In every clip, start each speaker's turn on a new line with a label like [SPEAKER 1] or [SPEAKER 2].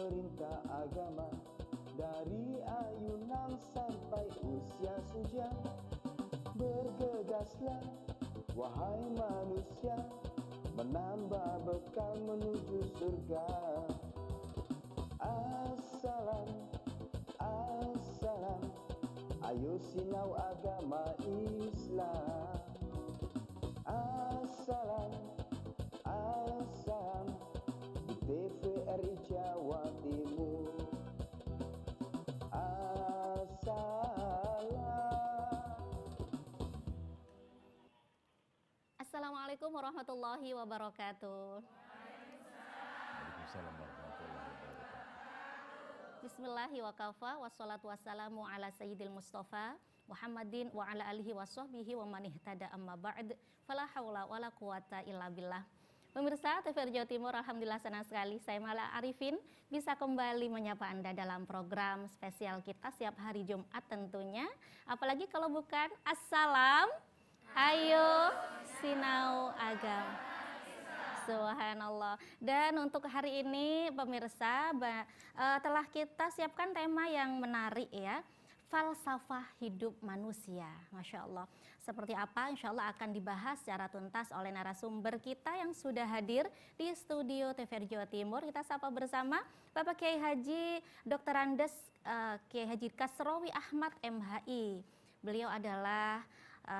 [SPEAKER 1] perintah agama, dari ayunan sampai usia suja. Bergegaslah wahai manusia, menambah bekal menuju surga. Assalam, assalam, ayo sinau agama Islam. Assalam, assalam, di TVRI Jawa Timur.
[SPEAKER 2] Assalamualaikum warahmatullahi wabarakatuh.
[SPEAKER 3] Waalaikumsalam warahmatullahi wabarakatuh.
[SPEAKER 2] Bismillahi wa kafa wassalatu wassalamu ala sayyidil mustafa Muhammadin wa ala alihi wa sahbihi wa man ihtada amma ba'd. Fala haula wala quwata illa billah. Pemirsa TVRI Jawa Timur, alhamdulillah senang sekali saya Mala Arifin bisa kembali menyapa Anda dalam program spesial kita setiap hari Jumat tentunya. Apalagi kalau bukan Assalam, ayo sinau agama. Subhanallah. Dan untuk hari ini pemirsa telah kita siapkan tema yang menarik ya. Falsafah hidup manusia, Masya Allah. Seperti apa? Insya Allah akan dibahas secara tuntas oleh narasumber kita yang sudah hadir di studio TVRI Jawa Timur. Kita sapa bersama Bapak Kiai Haji Dr. Andes Kiai Haji Kasrowi Ahmad MHI. Beliau adalah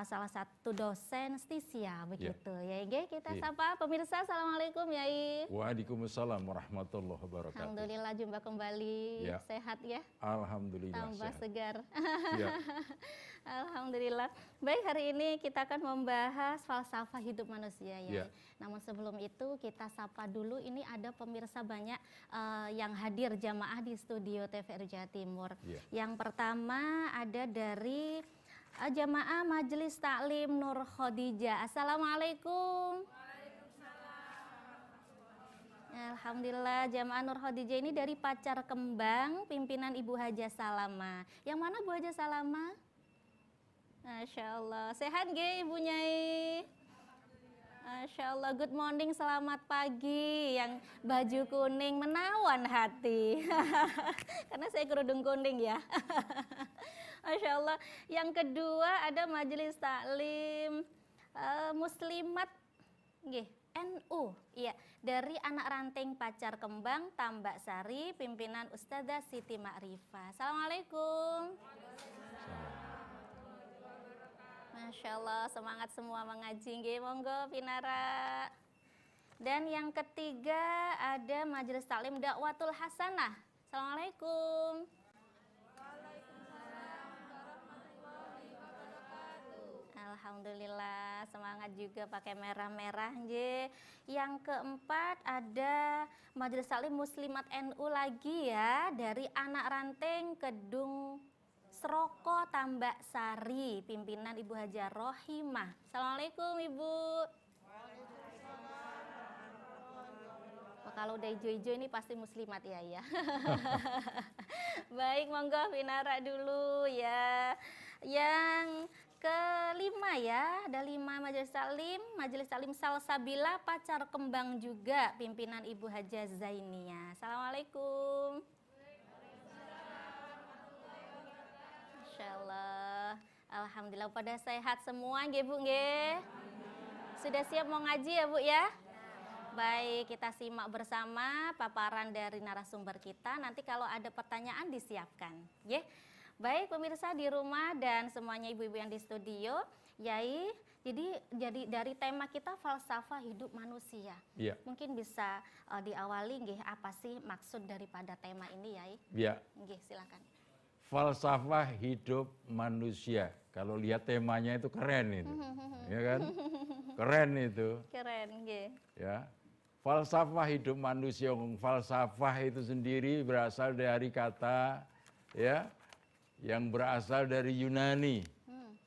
[SPEAKER 2] salah satu dosen stisia begitu ya. Kita sapa pemirsa. Assalamualaikum Yai.
[SPEAKER 3] Waalaikumsalam warahmatullahi wabarakatuh.
[SPEAKER 2] Alhamdulillah jumpa kembali ya. Sehat ya.
[SPEAKER 3] Alhamdulillah
[SPEAKER 2] tambah
[SPEAKER 3] sehat.
[SPEAKER 2] Segar
[SPEAKER 3] Ya.
[SPEAKER 2] Alhamdulillah. Baik, hari ini kita akan membahas falsafah hidup manusia ya. Namun sebelum itu kita sapa dulu, ini ada pemirsa banyak yang hadir jamaah di studio TVRI Jawa Timur. Yang pertama ada dari jamaah Majelis Taklim Nur Khadijah. Assalamualaikum. Alhamdulillah, jamaah Nur Khadijah ini dari Pacar Kembang, pimpinan Ibu Haja Salama. Yang mana Bu Haja Salama? Masya Allah. Sehat nggih Ibu Nyai? Masya Allah, good morning, selamat pagi. Yang baju kuning menawan hati. Karena saya kerudung kuning ya. Masya Allah. Yang kedua ada Majelis Taklim Muslimat NU, iya, dari anak ranting Pacar Kembang, Tambak Sari, pimpinan Ustazah Siti Ma'rifah. Assalamualaikum. Masya Allah, semangat semua mengaji, monggo Pinara. Dan yang ketiga ada Majelis Taklim Dakwatul Hasanah. Assalamualaikum. Alhamdulillah, semangat juga pakai merah-merah nggih. Yang keempat ada Majelis Taklim Muslimat NU lagi ya, dari anak ranting Kedung Seroko Tambak Sari, pimpinan Ibu Haja Rohimah. Assalamualaikum Ibu. Kalau udah hijau-hijau ini pasti muslimat ya. Baik, monggo Pinara dulu ya. Yang kelima ya, ada 5 Majelis Taklim Salsabila Pacar Kembang juga, pimpinan Ibu Haja Zainia. Assalamualaikum. Masya Allah. Alhamdulillah pada sehat semua nggih Bu nggih. Sudah siap mau ngaji ya Bu ya? Baik, kita simak bersama paparan dari narasumber kita. Nanti kalau ada pertanyaan disiapkan, ya. Baik pemirsa di rumah dan semuanya ibu-ibu yang di studio, Yai. Jadi dari tema kita falsafah hidup manusia.
[SPEAKER 3] Ya.
[SPEAKER 2] Mungkin bisa diawali, nggih, apa sih maksud daripada tema ini, Yai?
[SPEAKER 3] Ya.
[SPEAKER 2] Nggih, silakan.
[SPEAKER 3] Falsafah hidup manusia. Kalau lihat temanya itu keren itu, ya kan? Keren itu.
[SPEAKER 2] Keren, nggih.
[SPEAKER 3] Ya. Falsafah hidup manusia, falsafah itu sendiri berasal dari kata ya yang berasal dari Yunani.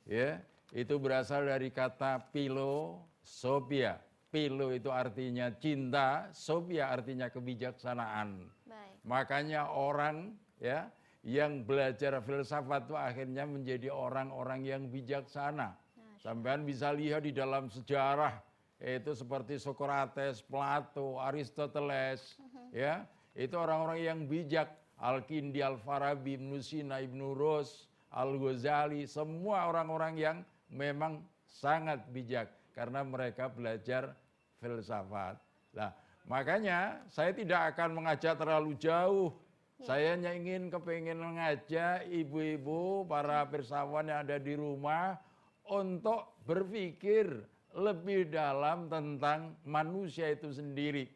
[SPEAKER 3] Ya, itu berasal dari kata philosophia. Philo itu artinya cinta, sophia artinya kebijaksanaan.
[SPEAKER 2] Baik.
[SPEAKER 3] Makanya orang ya yang belajar filsafat itu akhirnya menjadi orang-orang yang bijaksana. Sampean bisa lihat di dalam sejarah itu seperti Socrates, Plato, Aristoteles, ya itu orang-orang yang bijak. Al-Kindi, Al-Farabi, Ibnu Sina, Ibnu Rus, Al-Ghazali, semua orang-orang yang memang sangat bijak karena mereka belajar filsafat. Nah, makanya saya tidak akan mengajak terlalu jauh. Saya hanya kepengen mengajak ibu-ibu, para pirsawan yang ada di rumah untuk berpikir lebih dalam tentang manusia itu sendiri.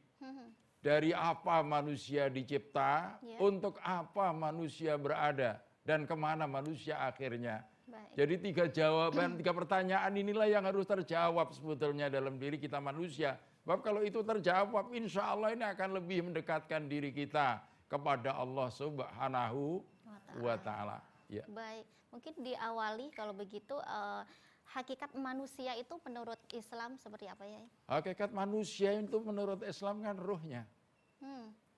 [SPEAKER 3] Dari apa manusia dicipta, untuk apa manusia berada, dan kemana manusia akhirnya.
[SPEAKER 2] Baik.
[SPEAKER 3] Jadi 3 jawaban, 3 pertanyaan inilah yang harus terjawab sebetulnya dalam diri kita manusia. Sebab kalau itu terjawab, insya Allah ini akan lebih mendekatkan diri kita kepada Allah Subhanahu wa Ta'ala. Ya.
[SPEAKER 2] Baik, mungkin diawali kalau begitu hakikat manusia itu menurut Islam seperti apa ya?
[SPEAKER 3] Hakikat manusia itu menurut Islam kan ruhnya.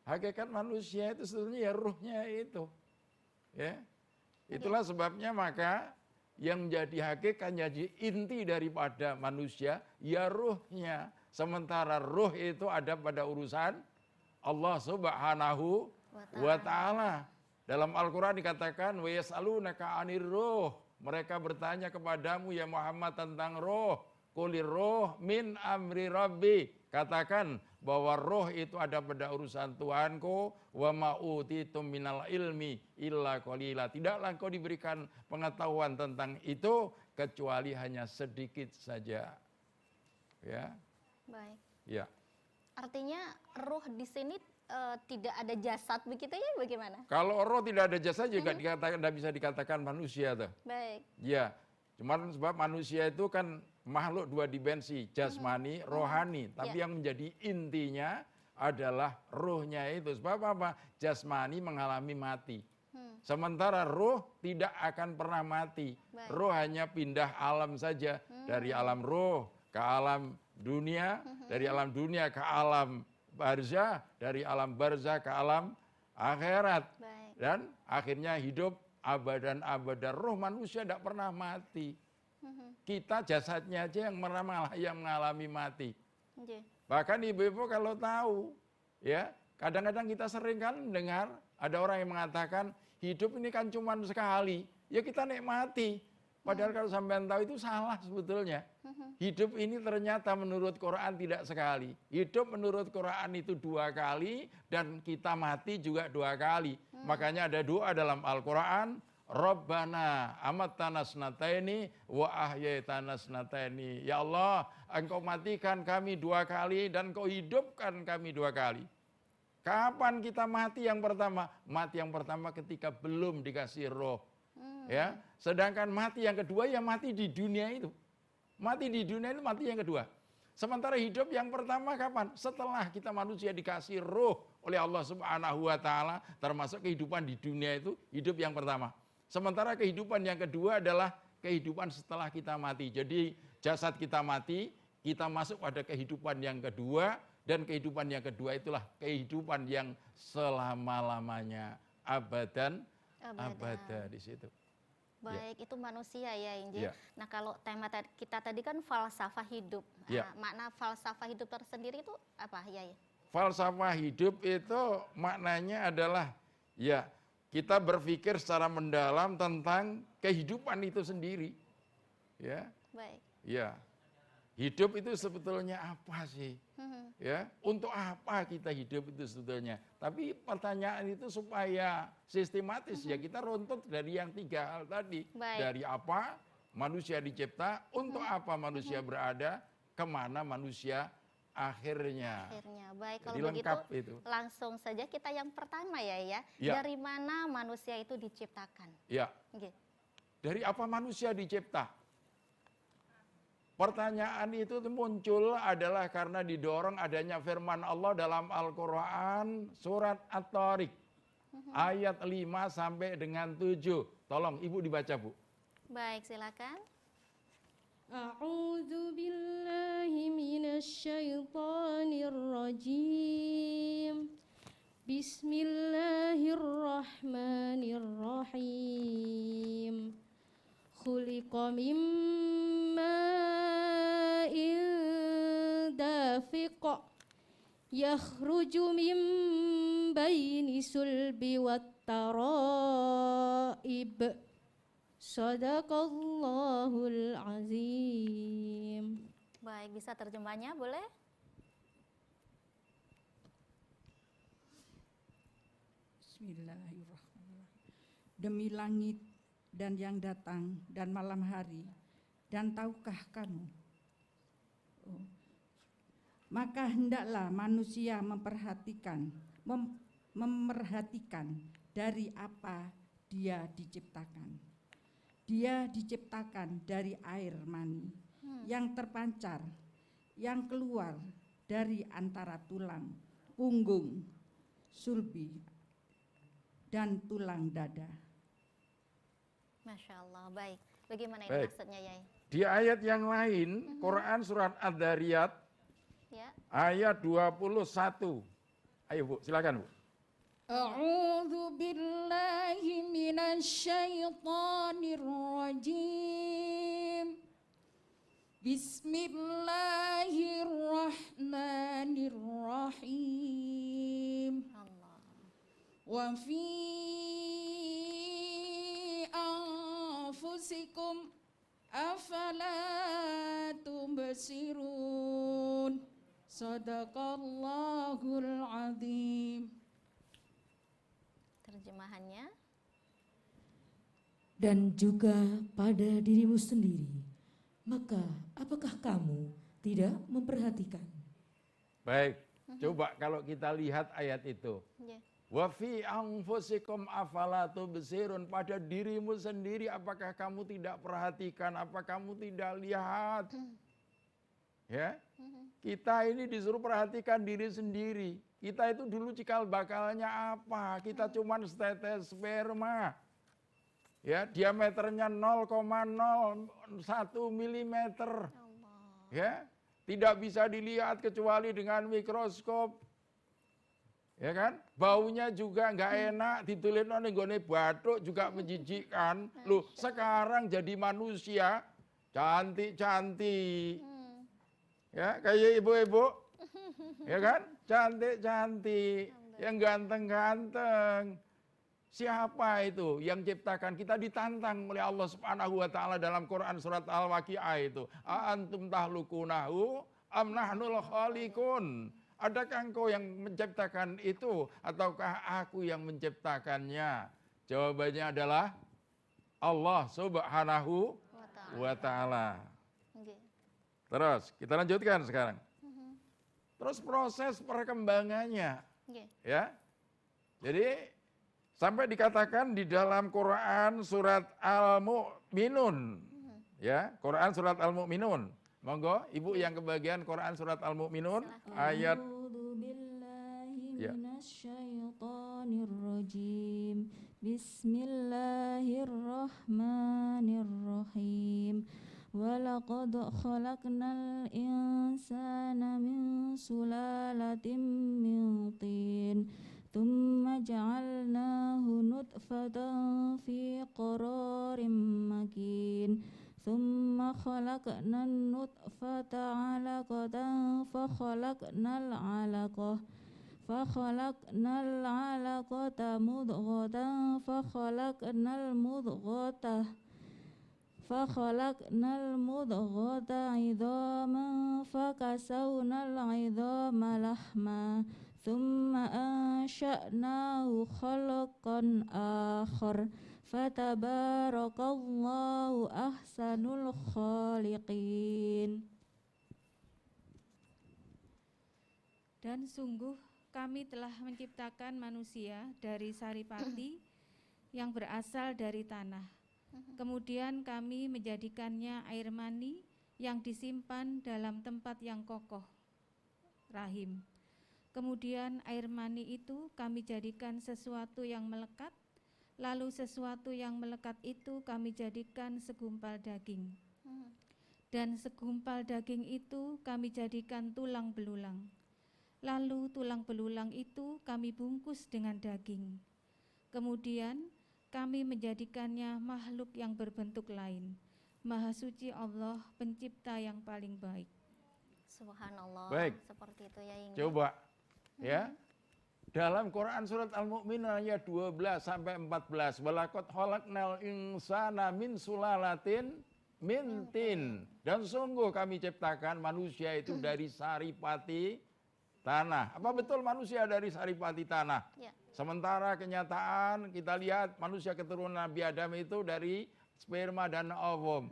[SPEAKER 3] Hakikat manusia itu sebetulnya ya ruhnya itu. Ya. Itulah sebabnya maka yang menjadi hakikat, jadi inti daripada manusia ya ruhnya. Sementara ruh itu ada pada urusan Allah Subhanahu wa Ta'ala. Dalam Al-Quran dikatakan wa yas'alunaka 'anir ruh. Mereka bertanya kepadamu ya Muhammad tentang roh. Qulir roh min amri rabbi. Katakan bahwa roh itu ada pada urusan Tuhanku. Wa ma'utitum minal ilmi illa qalila. Tidaklah engkau diberikan pengetahuan tentang itu kecuali hanya sedikit saja. Ya.
[SPEAKER 2] Baik.
[SPEAKER 3] Ya.
[SPEAKER 2] Artinya roh di sini tidak ada jasad begitu ya, bagaimana?
[SPEAKER 3] Kalau roh tidak ada jasad juga dikatakan, tidak bisa dikatakan manusia tuh.
[SPEAKER 2] Baik.
[SPEAKER 3] Ya, cuman sebab manusia itu kan makhluk 2 dimensi, jasmani, rohani. Tapi yang menjadi intinya adalah ruhnya itu. Sebab apa? Jasmani mengalami mati. Sementara ruh tidak akan pernah mati.
[SPEAKER 2] Baik.
[SPEAKER 3] Ruh hanya pindah alam saja. Dari alam ruh ke alam dunia, dari alam dunia ke alam barzah, dari alam barzah ke alam akhirat.
[SPEAKER 2] Baik.
[SPEAKER 3] Dan akhirnya hidup abadan abadan. Roh manusia tidak pernah mati. Kita jasadnya aja yang mengalami mati.
[SPEAKER 2] Okay.
[SPEAKER 3] Bahkan ibu-ibu kalau tahu, ya kadang-kadang kita sering kan mendengar ada orang yang mengatakan hidup ini kan cuma sekali, ya kita nikmati. Padahal kalau sampean tahu itu salah sebetulnya. Hidup ini ternyata menurut Quran tidak sekali. Hidup menurut Quran itu 2 kali dan kita mati juga 2 kali. Makanya ada doa dalam Al-Quran, Rabbana amattana snataini wa ahyaitana snataini. Ya Allah, engkau matikan kami 2 kali dan engkau hidupkan kami 2 kali. Kapan kita mati yang pertama? Mati yang pertama ketika belum dikasih roh. Ya, sedangkan mati yang kedua ya mati di dunia itu. Mati di dunia itu mati yang kedua. Sementara hidup yang pertama kapan? Setelah kita manusia dikasih roh oleh Allah Subhanahu wa Ta'ala, termasuk kehidupan di dunia itu hidup yang pertama. Sementara kehidupan yang kedua adalah kehidupan setelah kita mati. Jadi jasad kita mati, kita masuk pada kehidupan yang kedua, dan kehidupan yang kedua itulah kehidupan yang selama-lamanya, abadan abada di situ.
[SPEAKER 2] Baik, itu manusia ya, Inji.
[SPEAKER 3] Ya.
[SPEAKER 2] Nah, kalau tema kita tadi kan falsafah hidup.
[SPEAKER 3] Ya.
[SPEAKER 2] Makna falsafah hidup tersendiri itu apa, ya?
[SPEAKER 3] Falsafah hidup itu maknanya adalah ya kita berpikir secara mendalam tentang kehidupan itu sendiri. Ya.
[SPEAKER 2] Baik.
[SPEAKER 3] Ya. Hidup itu sebetulnya apa sih? Ya, untuk apa kita hidup itu sebetulnya? Tapi pertanyaan itu supaya sistematis ya kita runtut dari yang 3 hal tadi.
[SPEAKER 2] Baik.
[SPEAKER 3] Dari apa manusia dicipta, untuk apa manusia berada, kemana manusia akhirnya.
[SPEAKER 2] Baik, kalau
[SPEAKER 3] Jadi
[SPEAKER 2] begitu
[SPEAKER 3] lengkap itu.
[SPEAKER 2] langsung saja kita yang pertama ya.
[SPEAKER 3] Ya.
[SPEAKER 2] Dari mana manusia itu diciptakan?
[SPEAKER 3] Ya.
[SPEAKER 2] Oke.
[SPEAKER 3] Dari apa manusia dicipta? Pertanyaan itu muncul adalah karena didorong adanya firman Allah dalam Al-Quran surat At-Tariq ayat 5 sampai dengan 7. Tolong Ibu dibaca, Bu.
[SPEAKER 2] Baik, silakan.
[SPEAKER 4] A'udzu billahi minasy syaithanir rajim. Bismillahirrahmanirrahim. Khuliqa min ma'in dafiq yakhruju min baini sulbi wattaraib. Sadaqallahul azim.
[SPEAKER 2] Baik, bisa terjemahnya boleh?
[SPEAKER 5] Bismillahirrahmanirrahim. Demi langit dan yang datang dan malam hari, dan tahukah kamu? Maka hendaklah manusia memerhatikan dari apa dia diciptakan. Dia diciptakan dari air mani yang terpancar, yang keluar dari antara tulang, punggung, sulbi, dan tulang dada.
[SPEAKER 2] Masya Allah, baik. Bagaimana ini
[SPEAKER 3] Baik.
[SPEAKER 2] maksudnya, Yai?
[SPEAKER 3] Di ayat yang lain, Quran surat Ad-Dariyat
[SPEAKER 2] Ya.
[SPEAKER 3] ayat 21. Ayo Bu, silakan Bu.
[SPEAKER 5] A'udzu billahi minasyaitonir rajim. Bismillahirrahmanirrahim.
[SPEAKER 2] Allah.
[SPEAKER 5] Wa fi anfusikum afala tubsirun. Sadaqallahul azim.
[SPEAKER 2] Terjemahannya,
[SPEAKER 6] Dan juga pada dirimu sendiri, maka apakah kamu tidak memperhatikan?
[SPEAKER 3] Baik, coba kalau kita lihat ayat itu.
[SPEAKER 2] ya.
[SPEAKER 3] Wa fi anfusikum afala tubsirun, pada dirimu sendiri apakah kamu tidak perhatikan, apa kamu tidak lihat? Ya. Kita ini disuruh perhatikan diri sendiri. Kita itu dulu cikal bakalnya apa? Kita cuman setetes sperma. Ya, diameternya 0,01 milimeter.
[SPEAKER 2] Allah.
[SPEAKER 3] Ya, tidak bisa dilihat kecuali dengan mikroskop. Ya kan? Baunya juga nggak enak, ditulirno ning gone bathuk juga menjijikkan. Loh, sekarang jadi manusia cantik-cantik. Ya, kayak ibu-ibu. Ya kan? Cantik-cantik, yang ganteng-ganteng. Siapa itu yang ciptakan? Kita ditantang oleh Allah Subhanahu wa taala dalam Quran surat Al-Waqiah itu. A antum tahlukunahu am nahnul khaliqun? Adakah engkau yang menciptakan itu ataukah aku yang menciptakannya? Jawabannya adalah Allah Subhanahu wa taala.
[SPEAKER 2] Nggih.
[SPEAKER 3] Terus kita lanjutkan sekarang. Terus proses perkembangannya,
[SPEAKER 2] Nggih.
[SPEAKER 3] ya. Jadi sampai dikatakan di dalam Quran surat Al-Mu'minun, ya, Quran surat Al-Mu'minun. Monggo, Ibu yang kebagian Quran surat Al-Mu'minun ayat
[SPEAKER 4] A'udzu billahi
[SPEAKER 3] Ya.
[SPEAKER 4] minasyaitonir rajim. Bismillahirrahmanirrahim. Walaqad khalaqnal insana min sulalatin min tin. Tsumma ja'alnahu nutfatan fi qararin makin. Tsumma khalaqnan nutfata 'alaqatan fa khalaqnal 'alaqata mudghatan fa khalaqnal mudghata 'idhaman fa kasawnal 'idhama lahma. Tsumma ansha'nahu khalqan akhar. Fatabarakallahu ahsanul khaliqin.
[SPEAKER 7] Dan sungguh kami telah menciptakan manusia dari saripati yang berasal dari tanah. Kemudian kami menjadikannya air mani yang disimpan dalam tempat yang kokoh, rahim. Kemudian air mani itu kami jadikan sesuatu yang melekat, lalu sesuatu yang melekat itu kami jadikan segumpal daging. Dan segumpal daging itu kami jadikan tulang belulang. Lalu tulang belulang itu kami bungkus dengan daging. Kemudian kami menjadikannya makhluk yang berbentuk lain. Maha suci Allah, pencipta yang paling baik.
[SPEAKER 2] Subhanallah.
[SPEAKER 3] Baik.
[SPEAKER 2] Seperti itu ya, Inge.
[SPEAKER 3] coba, ya. dalam Quran surat Al-Mu'minun ayat 12 sampai 14, walaqad khalaqnal insana min sulalatin min tin. Dan sungguh kami ciptakan manusia itu dari saripati tanah. Apa betul manusia dari saripati tanah?
[SPEAKER 2] Ya.
[SPEAKER 3] Sementara kenyataan kita lihat manusia keturunan Nabi Adam itu dari sperma dan ovum.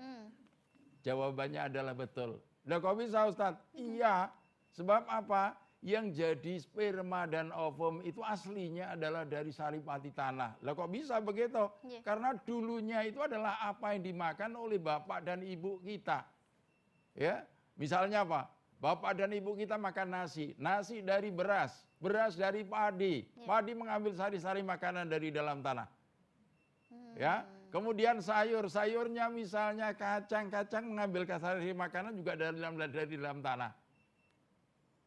[SPEAKER 3] Jawabannya adalah betul. Lah kok bisa Ustadz? Iya. Sebab apa? Yang jadi sperma dan ovum itu aslinya adalah dari saripati tanah. Lah kok bisa begitu?
[SPEAKER 2] Yeah.
[SPEAKER 3] Karena dulunya itu adalah apa yang dimakan oleh bapak dan ibu kita. Ya, misalnya apa? Bapak dan ibu kita makan nasi, nasi dari beras, beras dari padi, padi mengambil sari-sari makanan dari dalam tanah. Ya, kemudian sayur, sayurnya misalnya kacang, kacang mengambil sari makanan juga dari dalam tanah.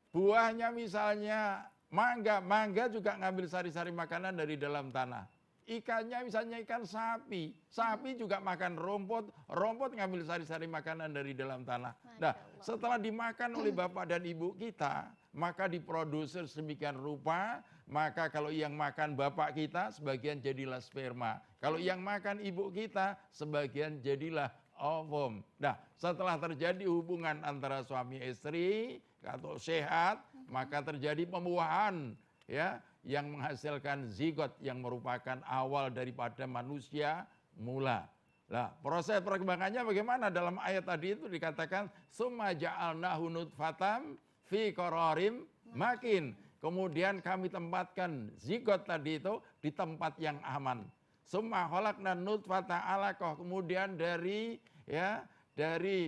[SPEAKER 3] Buahnya misalnya mangga, mangga juga ngambil sari-sari makanan dari dalam tanah. Ikannya misalnya ikan sapi, sapi juga makan rumput, rumput ngambil sari-sari makanan dari dalam tanah. Nah, setelah dimakan oleh bapak dan ibu kita, maka diproduksi sedemikian rupa, maka kalau yang makan bapak kita, sebagian jadilah sperma. Kalau yang makan ibu kita, sebagian jadilah ovum. Nah, setelah terjadi hubungan antara suami istri atau sehat, maka terjadi pembuahan, ya, yang menghasilkan zigot yang merupakan awal daripada manusia mula. Nah, proses perkembangannya bagaimana? Dalam ayat tadi itu dikatakan summa ja'alnahu nutfatam fi qararim makin. Kemudian kami tempatkan zigot tadi itu di tempat yang aman. Summa khalaqna nutfata 'alaqah. Kemudian dari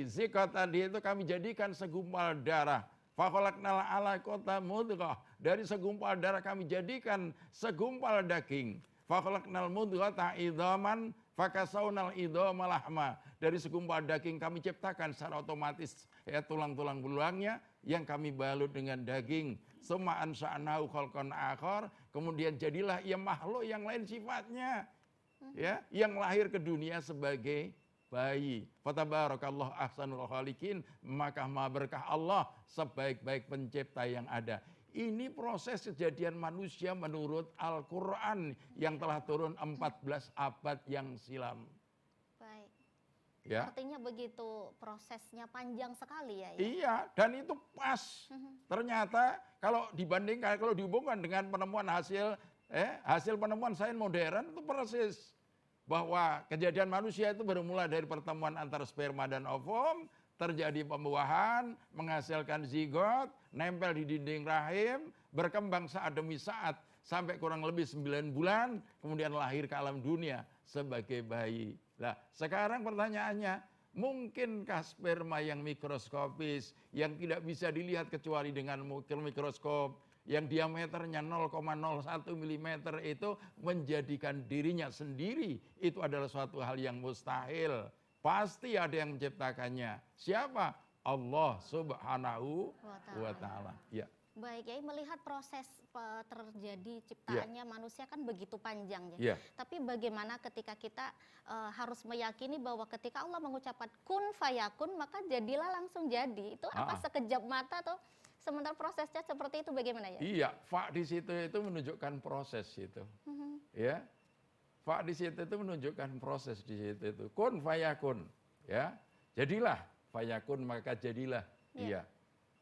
[SPEAKER 3] zigot tadi itu kami jadikan segumpal darah. Fa khalaqnal 'alaqata mudghah. Dari segumpal darah kami jadikan segumpal daging. Fa khalaqnal mudghata idhaman fakasawnal idhama lahma. Dari segumpal daging kami ciptakan secara otomatis tulang-tulang belulangnya yang kami balut dengan daging. Summa ansha'nahu khalqan akhar. Kemudian jadilah ia makhluk yang lain sifatnya. Ya, yang lahir ke dunia sebagai bayi. Fatabarakallahu ahsanul khaliqin, maka maha berkah Allah sebaik-baik pencipta yang ada. Ini proses kejadian manusia menurut Al-Quran yang telah turun 14 abad yang silam.
[SPEAKER 2] Baik.
[SPEAKER 3] Ya.
[SPEAKER 2] Artinya begitu prosesnya panjang sekali ya.
[SPEAKER 3] Iya, dan itu pas. Ternyata kalau dibandingkan, kalau dihubungkan dengan penemuan hasil penemuan sains modern itu persis. Bahwa kejadian manusia itu bermula dari pertemuan antara sperma dan ovum, terjadi pembuahan, menghasilkan zigot, nempel di dinding rahim, berkembang saat demi saat, sampai kurang lebih 9 bulan, kemudian lahir ke alam dunia sebagai bayi. Nah, sekarang pertanyaannya, mungkinkah sperma yang mikroskopis, yang tidak bisa dilihat kecuali dengan mikroskop, yang diameternya 0,01 mm itu menjadikan dirinya sendiri, itu adalah suatu hal yang mustahil. Pasti ada yang menciptakannya. Siapa? Allah Subhanahu wa Ta'ala. Ya.
[SPEAKER 2] Baik, ya, melihat proses terjadi ciptaannya manusia kan begitu panjang ya. Tapi bagaimana ketika kita harus meyakini bahwa ketika Allah mengucapkan kun fayakun, maka jadilah langsung jadi. Itu apa sekejap mata atau sementara prosesnya seperti itu bagaimana ya? Iya,
[SPEAKER 3] fa di situ itu menunjukkan proses itu. Ya. Fa di situ itu menunjukkan proses di situ itu. Kun fayakun, ya. Jadilah fayakun, maka jadilah dia.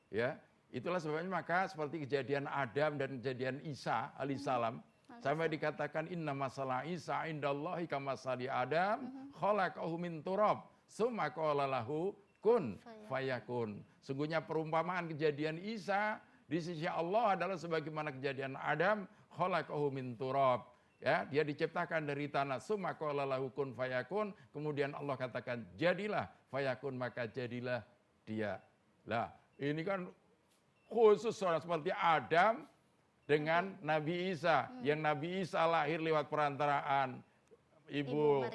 [SPEAKER 3] Ya. Itulah sebabnya maka seperti kejadian Adam dan kejadian Isa alaihissalam, sampai dikatakan inna masalah Isa indallahi kamasali Adam khalaqahu min turab summa qala lahu kun fayakun. Sungguhnya perumpamaan kejadian Isa di sisi Allah adalah sebagaimana kejadian Adam khalaqahu min turab. Ya, dia diciptakan dari tanah, summa qala lahu kun fayakun, kemudian Allah katakan jadilah fayakun, maka jadilah dia. Lah, ini kan khusus orang seperti Adam dengan Nabi Isa, yang Nabi Isa lahir lewat perantaraan ibu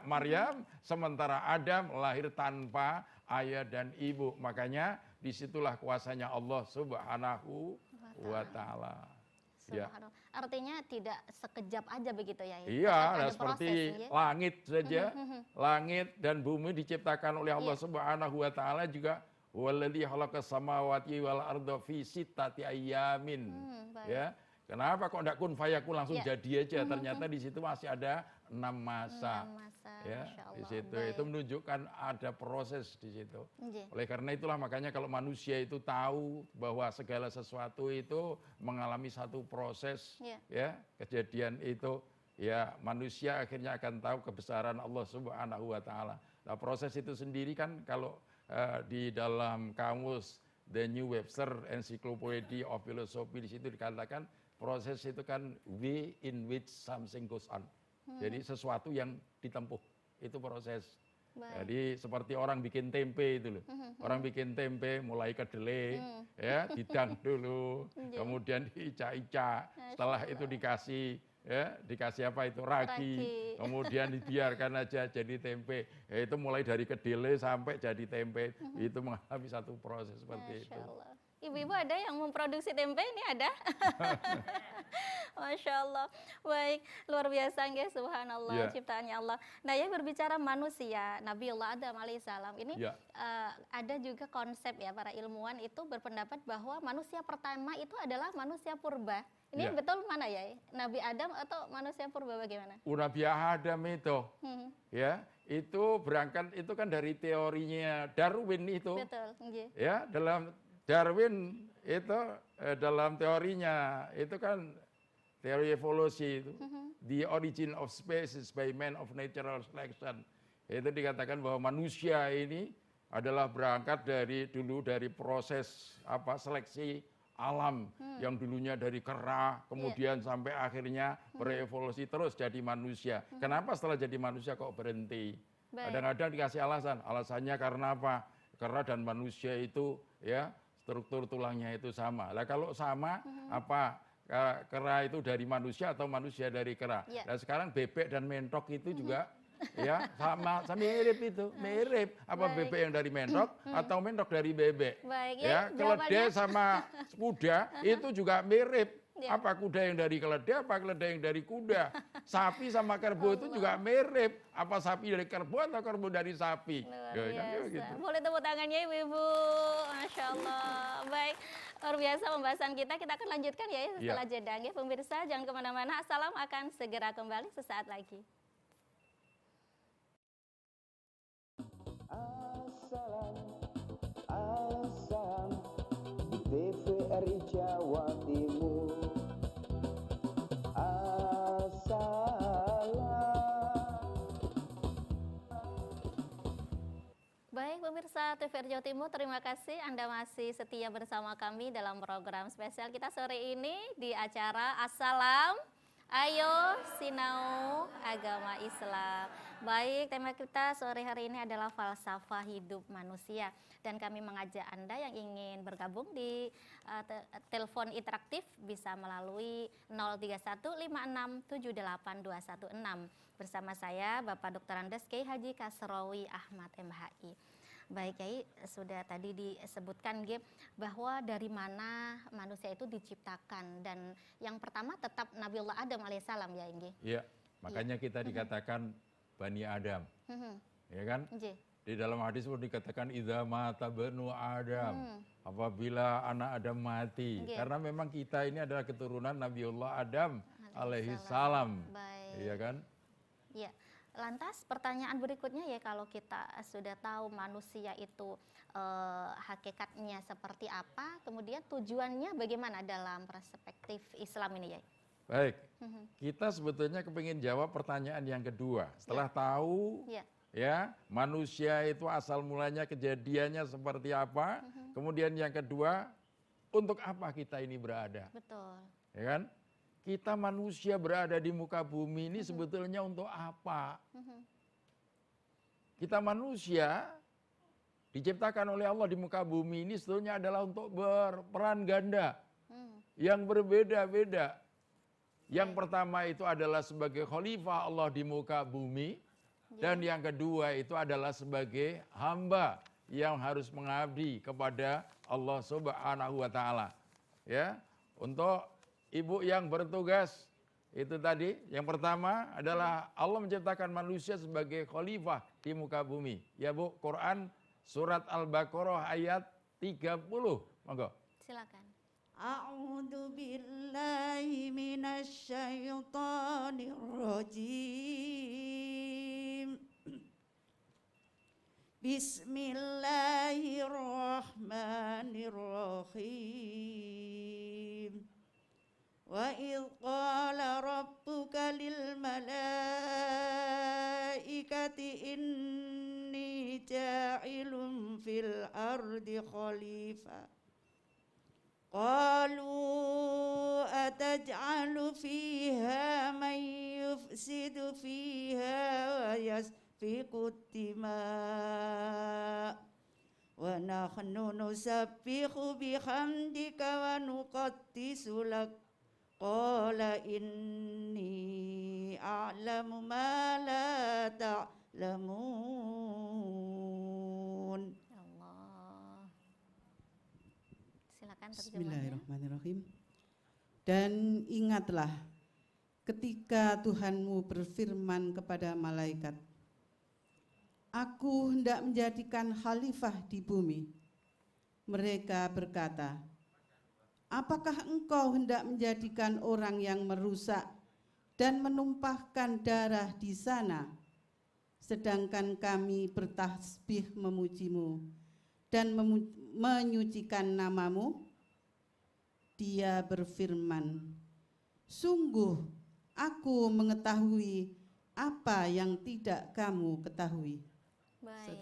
[SPEAKER 3] Maryam, sementara Adam lahir tanpa ayah dan ibu. Makanya disitulah kuasanya Allah Subhanahu wa Ta'ala. Ya.
[SPEAKER 2] Artinya tidak sekejap aja begitu ya.
[SPEAKER 3] Iya, nah seperti langit saja, langit dan bumi diciptakan oleh Allah Subhanahu wa Ta'ala juga. Walladzi khalaqas samawati wal arda fi sittati ayyamin. Ya. Kenapa kok enggak kun fayakun langsung
[SPEAKER 2] Ya.
[SPEAKER 3] jadi aja? Ternyata di situ masih ada 6 masa.
[SPEAKER 2] 6 masa,
[SPEAKER 3] Ya,
[SPEAKER 2] Masya
[SPEAKER 3] di
[SPEAKER 2] Allah.
[SPEAKER 3] situ
[SPEAKER 2] Baik.
[SPEAKER 3] itu menunjukkan ada proses di situ.
[SPEAKER 2] Nggih.
[SPEAKER 3] Oleh karena itulah makanya kalau manusia itu tahu bahwa segala sesuatu itu mengalami satu proses,
[SPEAKER 2] Ya.
[SPEAKER 3] ya kejadian itu, ya manusia akhirnya akan tahu kebesaran Allah Subhanahu wa taala. Nah, proses itu sendiri kan kalau di dalam kamus The New Webster Encyclopedia of Philosophy di situ dikatakan proses itu kan way in which something goes on. Jadi sesuatu yang ditempuh itu proses.
[SPEAKER 2] Baik.
[SPEAKER 3] Jadi seperti orang bikin tempe itu loh. Orang bikin tempe mulai kedelai, ya didang dulu, kemudian diica-ica. Setelah itu dikasih apa itu ragi, kemudian dibiarkan aja jadi tempe. Ya, itu mulai dari kedelai sampai jadi tempe itu mengalami satu proses seperti
[SPEAKER 2] Masya
[SPEAKER 3] itu.
[SPEAKER 2] Allah. Ibu-ibu ada yang memproduksi tempe ini ada? Masya Allah. Baik, luar biasa nggih, subhanallah,
[SPEAKER 3] Ya.
[SPEAKER 2] ciptaannya Allah. Nah, ya berbicara manusia, Nabiullah Adam alaihissalam ini
[SPEAKER 3] Ya.
[SPEAKER 2] ada juga konsep ya para ilmuwan itu berpendapat bahwa manusia pertama itu adalah manusia purba. Ini
[SPEAKER 3] Ya.
[SPEAKER 2] betul mana ya? Nabi Adam atau manusia purba bagaimana?
[SPEAKER 3] Nabi Adam itu,
[SPEAKER 2] Hmm,
[SPEAKER 3] ya itu berangkat itu kan dari teorinya Darwin itu.
[SPEAKER 2] betul, nggih.
[SPEAKER 3] Ya, dalam Darwin itu dalam teorinya itu kan teori evolusi itu, the origin of species by man of natural selection. Itu dikatakan bahwa manusia ini adalah berangkat dari proses seleksi alam yang dulunya dari kera, kemudian sampai akhirnya berevolusi terus jadi manusia. Kenapa setelah jadi manusia kok berhenti?
[SPEAKER 2] Baik.
[SPEAKER 3] Kadang-kadang dikasih alasannya karena apa? Kera dan manusia itu ya struktur tulangnya itu sama. Lah kalau sama apa kera itu dari manusia atau manusia dari kera?
[SPEAKER 2] Ya.
[SPEAKER 3] Nah sekarang bebek dan mentok itu juga ya sama mirip itu, mirip. Apa
[SPEAKER 2] Baik.
[SPEAKER 3] bebek yang dari mentok atau mentok dari bebek?
[SPEAKER 2] Baik,
[SPEAKER 3] Ya, keledai
[SPEAKER 2] jawabannya.
[SPEAKER 3] sama kuda itu juga mirip.
[SPEAKER 2] Ya.
[SPEAKER 3] Apa kuda yang dari keledai, apa keledai yang dari kuda. Sapi sama kerbau itu juga mirip. Apa sapi dari kerbau atau kerbau dari sapi.
[SPEAKER 2] Luar
[SPEAKER 3] Ya, kan, ya,
[SPEAKER 2] biasa.
[SPEAKER 3] gitu.
[SPEAKER 2] Boleh tepuk tangannya Ibu-ibu. Masya Allah. Baik, luar biasa pembahasan kita. Kita akan lanjutkan ya setelah jeda. Nggih, pemirsa jangan kemana-mana. Assalam akan segera kembali sesaat lagi.
[SPEAKER 1] Assalam, assalam di TVRI Jawa Timur.
[SPEAKER 2] Baik pemirsa TVRI Jawa Timur, terima kasih Anda masih setia bersama kami dalam program spesial kita sore ini di acara Assalam, Ayo Sinau Agama Islam. Baik, tema kita sore hari ini adalah falsafah hidup manusia. Dan kami mengajak Anda yang ingin bergabung di telepon interaktif bisa melalui 03156782116. Bersama saya Bapak Dr. Andes Kiai Haji Kasrawi Ahmad MHI. Baik Kiai, sudah tadi disebutkan bahwa dari mana manusia itu diciptakan, dan yang pertama tetap Nabiullah Adam alaihissalam ya Nggih.
[SPEAKER 3] Iya, makanya kita dikatakan Bani Adam. Ya kan?
[SPEAKER 2] Nggih.
[SPEAKER 3] Di dalam hadis pun dikatakan idza mata banu Adam. Apabila anak Adam mati.
[SPEAKER 2] Nggih.
[SPEAKER 3] Karena memang kita ini adalah keturunan Nabiullah Adam alaihi salam.
[SPEAKER 2] Baik.
[SPEAKER 3] Iya kan?
[SPEAKER 2] Ya, lantas pertanyaan berikutnya ya, kalau kita sudah tahu manusia itu hakikatnya seperti apa, kemudian tujuannya bagaimana dalam perspektif Islam ini ya?
[SPEAKER 3] Baik, kita sebetulnya kepingin jawab pertanyaan yang kedua. Setelah tahu ya manusia itu asal mulanya kejadiannya seperti apa, kemudian yang kedua untuk apa kita ini berada?
[SPEAKER 2] Betul.
[SPEAKER 3] Ya kan? Kita manusia berada di muka bumi ini sebetulnya untuk apa? Kita manusia diciptakan oleh Allah di muka bumi ini sebetulnya adalah untuk berperan ganda yang berbeda-beda. Yang pertama itu adalah sebagai khalifah Allah di muka bumi, dan yang kedua itu adalah sebagai hamba yang harus mengabdi kepada Allah Subhanahu wa taala. Ya, untuk ibu yang bertugas itu tadi, yang pertama adalah Allah menciptakan manusia sebagai khalifah di muka bumi. Ya Bu, Quran surat Al-Baqarah ayat 30. Monggo.
[SPEAKER 2] Silakan.
[SPEAKER 8] A'udzu billahi
[SPEAKER 5] الشيطان الرجيم بسم الله الرحمن الرحيم وإذ قال ربك للملائكة إني جاعل في الأرض خليفة قالوا أتجعل فيها من يفسد فيها ويسفك الدماء ونحن نسبح بحمدك ونقدس لك قال إني أعلم ما لا تعلمون.
[SPEAKER 2] Allah. Silakan terjemahannya.
[SPEAKER 8] Bismillahirrahmanirrahim. Dan ingatlah ketika Tuhanmu berfirman kepada malaikat, Aku hendak menjadikan khalifah di bumi. Mereka berkata, apakah engkau hendak menjadikan orang yang merusak dan menumpahkan darah di sana, sedangkan kami bertasbih memujimu dan menyucikan namamu? Dia berfirman, sungguh aku mengetahui apa yang tidak kamu ketahui.
[SPEAKER 2] Baik.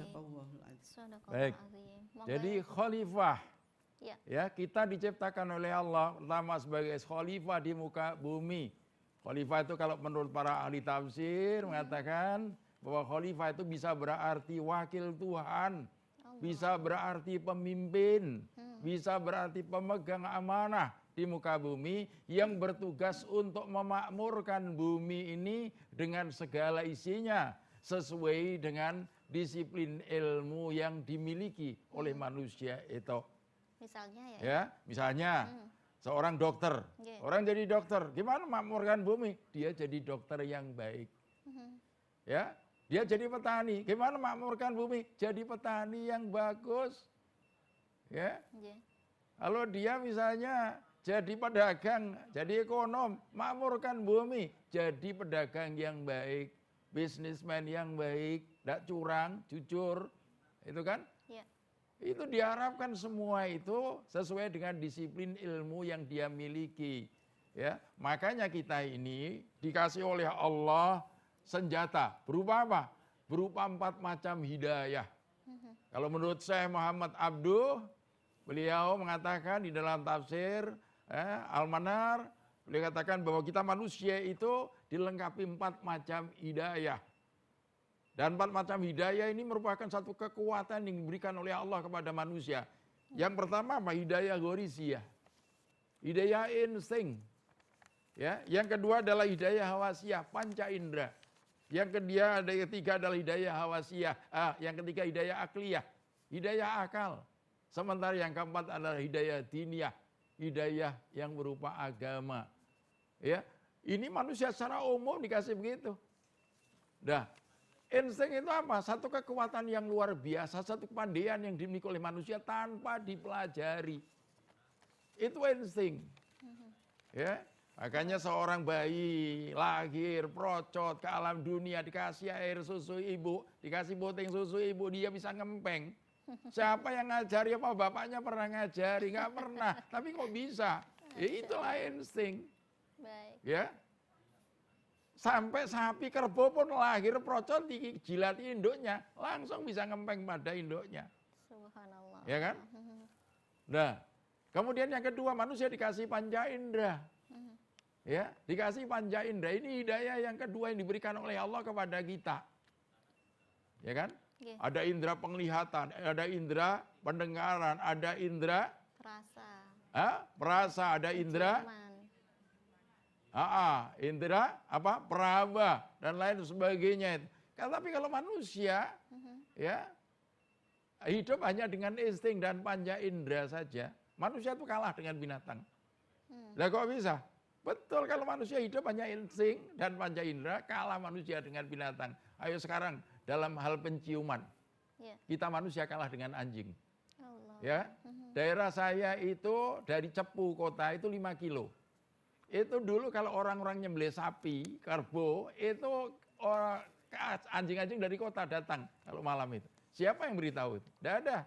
[SPEAKER 3] Baik. Jadi khalifah, ya kita diciptakan oleh Allah pertama sebagai khalifah di muka bumi. Khalifah itu kalau menurut para ahli tafsir mengatakan bahwa khalifah itu bisa berarti wakil Tuhan, bisa berarti pemimpin, bisa berarti pemegang amanah di muka bumi yang bertugas untuk memakmurkan bumi ini dengan segala isinya sesuai dengan disiplin ilmu yang dimiliki oleh manusia itu.
[SPEAKER 2] Misalnya
[SPEAKER 3] Misalnya seorang dokter, orang jadi dokter, gimana memakmurkan bumi? Dia jadi dokter yang baik. Ya, dia jadi petani, gimana memakmurkan bumi? Jadi petani yang bagus. Ya. Kalau dia misalnya jadi pedagang, jadi ekonom, makmurkan bumi, jadi pedagang yang baik, bisnismen yang baik, tidak curang, jujur, itu kan?
[SPEAKER 2] Ya.
[SPEAKER 3] Itu diharapkan semua itu sesuai dengan disiplin ilmu yang dia miliki. Ya, makanya kita ini dikasih oleh Allah senjata berupa apa? Berupa 4 macam hidayah. Kalau menurut Syekh Muhammad Abduh, beliau mengatakan di dalam tafsir Al-Manar, beliau katakan bahwa kita manusia itu dilengkapi 4 macam hidayah. Dan 4 macam hidayah ini merupakan satu kekuatan yang diberikan oleh Allah kepada manusia. Yang pertama apa? Hidayah ghoriziyah. Hidayah insting. Ya, yang kedua adalah hidayah hawasiyah, panca indera. Yang ketiga adalah hidayah hawasiyah. Yang ketiga hidayah akliyah, hidayah akal. Sementara yang keempat adalah hidayah diniyah, hidayah yang berupa agama. Ya, ini manusia secara umum dikasih begitu. Nah, insting itu apa? Satu kekuatan yang luar biasa, satu kepandaian yang dimiliki oleh manusia tanpa dipelajari. Itu insting. Ya, makanya seorang bayi lahir procot ke alam dunia, dikasih air susu ibu, dikasih puting susu ibu, dia bisa ngempeng. Siapa yang ngajari? Apa bapaknya pernah ngajari? Nggak pernah. Tapi kok bisa? Ya itulah insting.
[SPEAKER 2] Baik.
[SPEAKER 3] Ya. Sampai sapi kerbau pun lahir procot dijilat induknya, langsung bisa ngempeng pada induknya.
[SPEAKER 2] Subhanallah.
[SPEAKER 3] Ya kan? Nah, kemudian yang kedua, manusia dikasih panca indera. Ya, dikasih panca indera. Ini hidayah yang kedua yang diberikan oleh Allah kepada kita. Ya kan? Ada indera penglihatan, ada indera pendengaran, ada indera perasa, ada indera indera apa? Peraba dan lain sebagainya. Tapi kalau manusia ya hidup hanya dengan insting dan panca indera saja. Manusia itu kalah dengan binatang. Lah kok bisa? Betul, kalau manusia hidup hanya insting dan panca indera, kalah manusia dengan binatang. Ayo sekarang dalam hal penciuman. Kita manusia kalah dengan anjing. Ya. Daerah saya itu dari Cepu kota itu 5 kilo. Itu dulu kalau orang-orang nyembelih sapi, karbo, itu anjing-anjing dari kota datang kalau malam itu. Siapa yang beritahu itu? Tidak ada.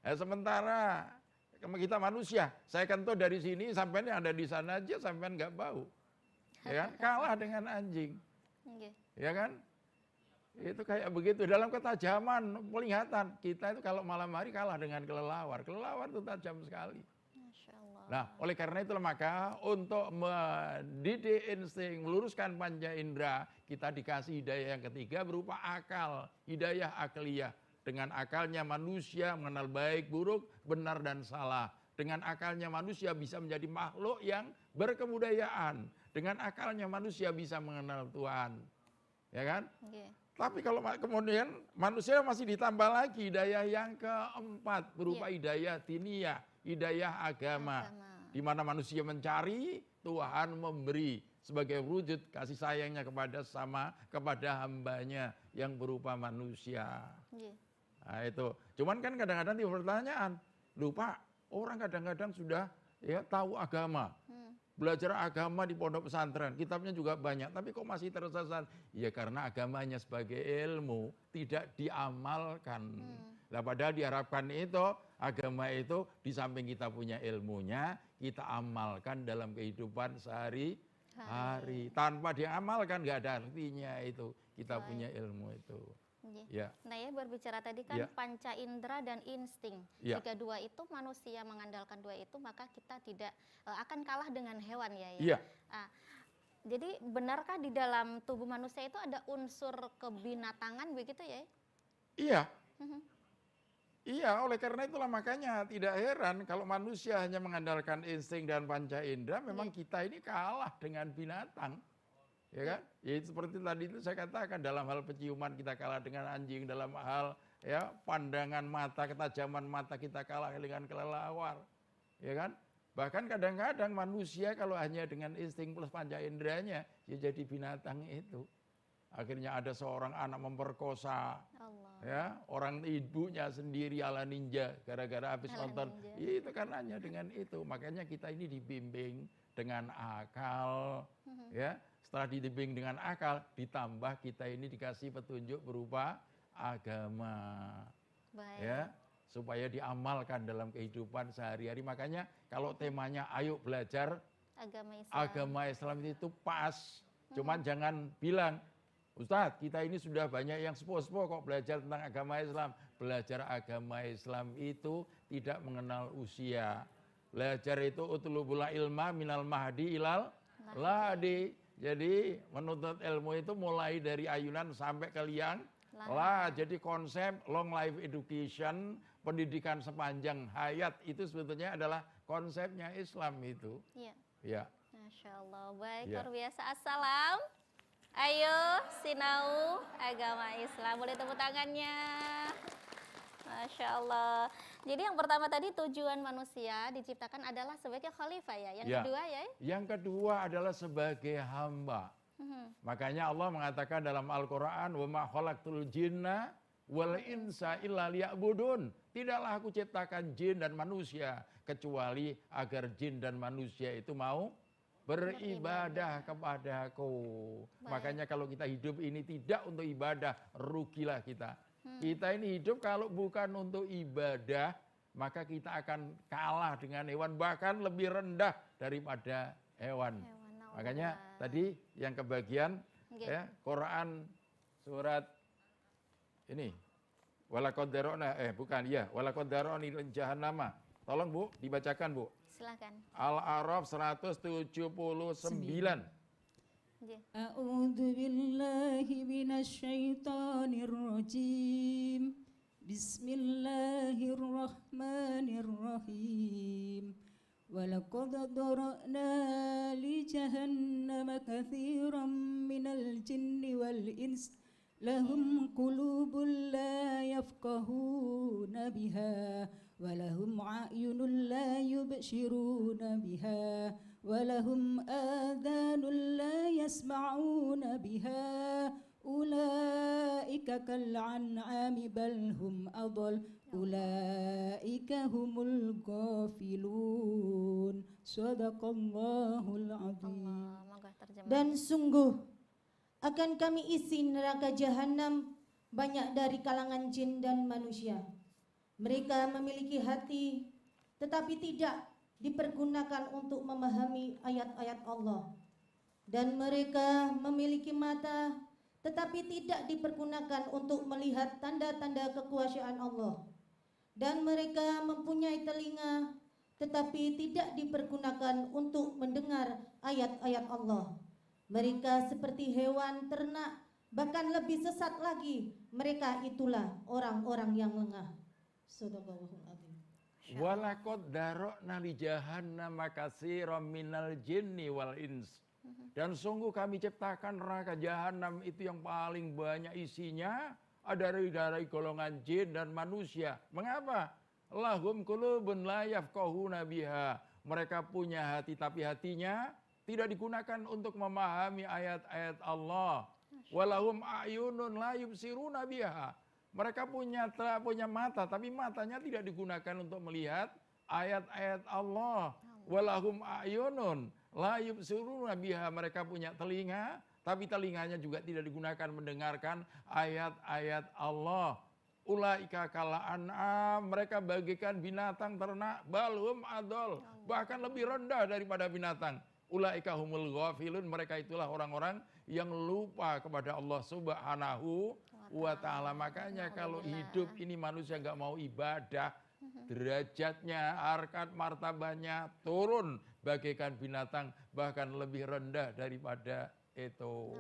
[SPEAKER 3] Nah, sementara kita manusia, saya kentut dari sini, sampai ada di sana aja, sampai nggak bau. Ya kan? Kalah dengan anjing. Ya kan? Itu kayak begitu. Dalam ketajaman, penglihatan, kita itu kalau malam hari kalah dengan kelelawar. Kelelawar itu tajam sekali. Nah, oleh karena itulah maka untuk mendidik insting, meluruskan panca indera, kita dikasih hidayah yang ketiga berupa akal, hidayah akliyah. Dengan akalnya manusia mengenal baik, buruk, benar dan salah. Dengan akalnya manusia bisa menjadi makhluk yang berkebudayaan. Dengan akalnya manusia bisa mengenal Tuhan. Ya kan? Tapi kalau kemudian manusia masih ditambah lagi hidayah yang keempat berupa hidayah diniyah, hidayah agama. Di mana manusia mencari, Tuhan memberi sebagai wujud kasih sayangnya kepada hambanya yang berupa manusia. Nah itu. Cuman kan kadang-kadang timbul pertanyaan, lupa orang kadang-kadang sudah ya tahu agama. Belajar agama di pondok pesantren, kitabnya juga banyak, tapi kok masih tersesat? Ya karena agamanya sebagai ilmu tidak diamalkan. Nah, padahal diharapkan itu, agama itu di samping kita punya ilmunya, kita amalkan dalam kehidupan sehari-hari. Tanpa diamalkan nggak ada artinya itu, kita punya ilmu itu. Ya.
[SPEAKER 2] Nah ya berbicara tadi kan panca indera dan insting. Jika dua itu manusia mengandalkan dua itu maka kita tidak akan kalah dengan hewan ya. Jadi benarkah di dalam tubuh manusia itu ada unsur kebinatangan begitu ya?
[SPEAKER 3] Iya. Iya, oleh karena itulah makanya tidak heran kalau manusia hanya mengandalkan insting dan panca indera, memang kita ini kalah dengan binatang. Ya kan? Ya seperti tadi itu saya katakan dalam hal penciuman kita kalah dengan anjing, dalam hal ya pandangan mata, ketajaman mata kita kalah dengan kelelawar. Ya kan? Bahkan kadang-kadang manusia kalau hanya dengan insting plus panca inderanya ya jadi binatang itu. Akhirnya ada seorang anak memperkosa ya orang ibunya sendiri ala ninja gara-gara habis nonton. Ya, itu karenanya dengan itu. Makanya kita ini dibimbing dengan akal ya. Setelah dibimbing dengan akal, ditambah kita ini dikasih petunjuk berupa agama. Ya, supaya diamalkan dalam kehidupan sehari-hari. Makanya kalau temanya ayo belajar agama Islam itu pas. Cuman jangan bilang, Ustadz kita ini sudah banyak yang sepuh-sepuh kok belajar tentang agama Islam. Belajar agama Islam itu tidak mengenal usia. Belajar itu utlubul ilma minal mahdi ilal lahdi. Jadi menuntut ilmu itu mulai dari ayunan sampai ke liang lah. Jadi konsep long life education, pendidikan sepanjang hayat itu sebetulnya adalah konsepnya Islam itu. Ya.
[SPEAKER 2] Masya Allah, baik luar biasa. Assalam. Ayo sinau agama Islam. Boleh tepuk tangannya. Masya Allah. Jadi yang pertama tadi tujuan manusia diciptakan adalah sebagai khalifah ya. Yang kedua ya?
[SPEAKER 3] Yang kedua adalah sebagai hamba. Makanya Allah mengatakan dalam Al-Quran, wa ma khalaqtul jinna wal insa illa liya'budun. Tidaklah aku ciptakan jin dan manusia kecuali agar jin dan manusia itu mau beribadah kepadaku. Makanya kalau kita hidup ini tidak untuk ibadah, rugilah kita. Kita ini hidup kalau bukan untuk ibadah, maka kita akan kalah dengan hewan, bahkan lebih rendah daripada hewan. Makanya tadi yang kebagian ya, Quran surat ini walaqad dara'na walaqad dara'na ila jahannama. Tolong Bu dibacakan Bu.
[SPEAKER 2] Silakan.
[SPEAKER 3] Al-A'raf 179.
[SPEAKER 4] A'udzu billahi minasyaitonir rajim. Bismillahirrahmanirrahim. Walaqad dara'na li jahannama katsiran minal jinni wal ins lahum qulubun la yafqahuna biha walahum a'yunun la yubsiruna biha walahum adhanun la yasma'una biha ulaika أولئك كالأنعام بل هم أضل أولئك هم الغافلون صدق الله العظيم.
[SPEAKER 2] Allah, moga terjemah.
[SPEAKER 9] Dan sungguh akan kami isi neraka jahanam banyak dari kalangan jin dan manusia. Mereka memiliki hati tetapi tidak dipergunakan untuk memahami ayat-ayat Allah. Dan mereka memiliki mata tetapi tidak dipergunakan untuk melihat tanda-tanda kekuasaan Allah. Dan mereka mempunyai telinga tetapi tidak dipergunakan untuk mendengar ayat-ayat Allah. Mereka seperti hewan ternak, bahkan lebih sesat lagi. Mereka itulah orang-orang yang lengah. Shadaqallahul adzim.
[SPEAKER 3] Walaqad darokna li jahannama katsiran minal jinni wal ins. Dan sungguh kami ciptakan neraka jahanam itu yang paling banyak isinya ada dari golongan jin dan manusia. Mengapa? Lahum qulubun la yafqahuna biha. Mereka punya hati tapi hatinya tidak digunakan untuk memahami ayat-ayat Allah. Walahum a'yunun la yubsiruna biha. Mereka punya mata tapi matanya tidak digunakan untuk melihat ayat-ayat Allah. Walahum a'yunun la yubsiruna biha. Mereka punya telinga tapi telinganya juga tidak digunakan mendengarkan ayat-ayat Allah. Ulaika kala an'am, mereka bagikan binatang ternak, balhum adol, bahkan lebih rendah daripada binatang. Ulaika humul ghafilun, mereka itulah orang-orang yang lupa kepada Allah Subhanahu wa ta'ala. Makanya kalau hidup ini manusia nggak mau ibadah, derajatnya, harkat martabatnya turun bagaikan binatang, bahkan lebih rendah daripada itu.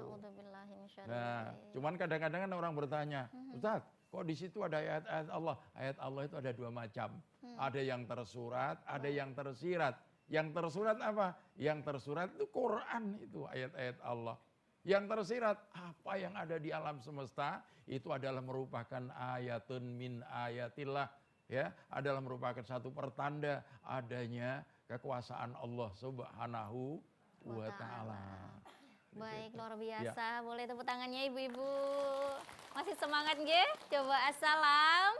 [SPEAKER 3] Nah, cuman kadang-kadang kan orang bertanya, Ustaz, kok di situ ada ayat-ayat Allah? Ayat Allah itu ada dua macam. Ada yang tersurat, ada yang tersirat. Yang tersurat apa? Yang tersurat itu Quran, itu ayat-ayat Allah. Yang tersirat, apa yang ada di alam semesta, itu adalah merupakan ayatun min ayatillah. Ya, adalah merupakan satu pertanda adanya kekuasaan Allah Subhanahu wa ta'ala.
[SPEAKER 2] Baik, luar biasa. Ya. Boleh tepuk tangannya ibu-ibu. Masih semangat nggih? Coba assalam.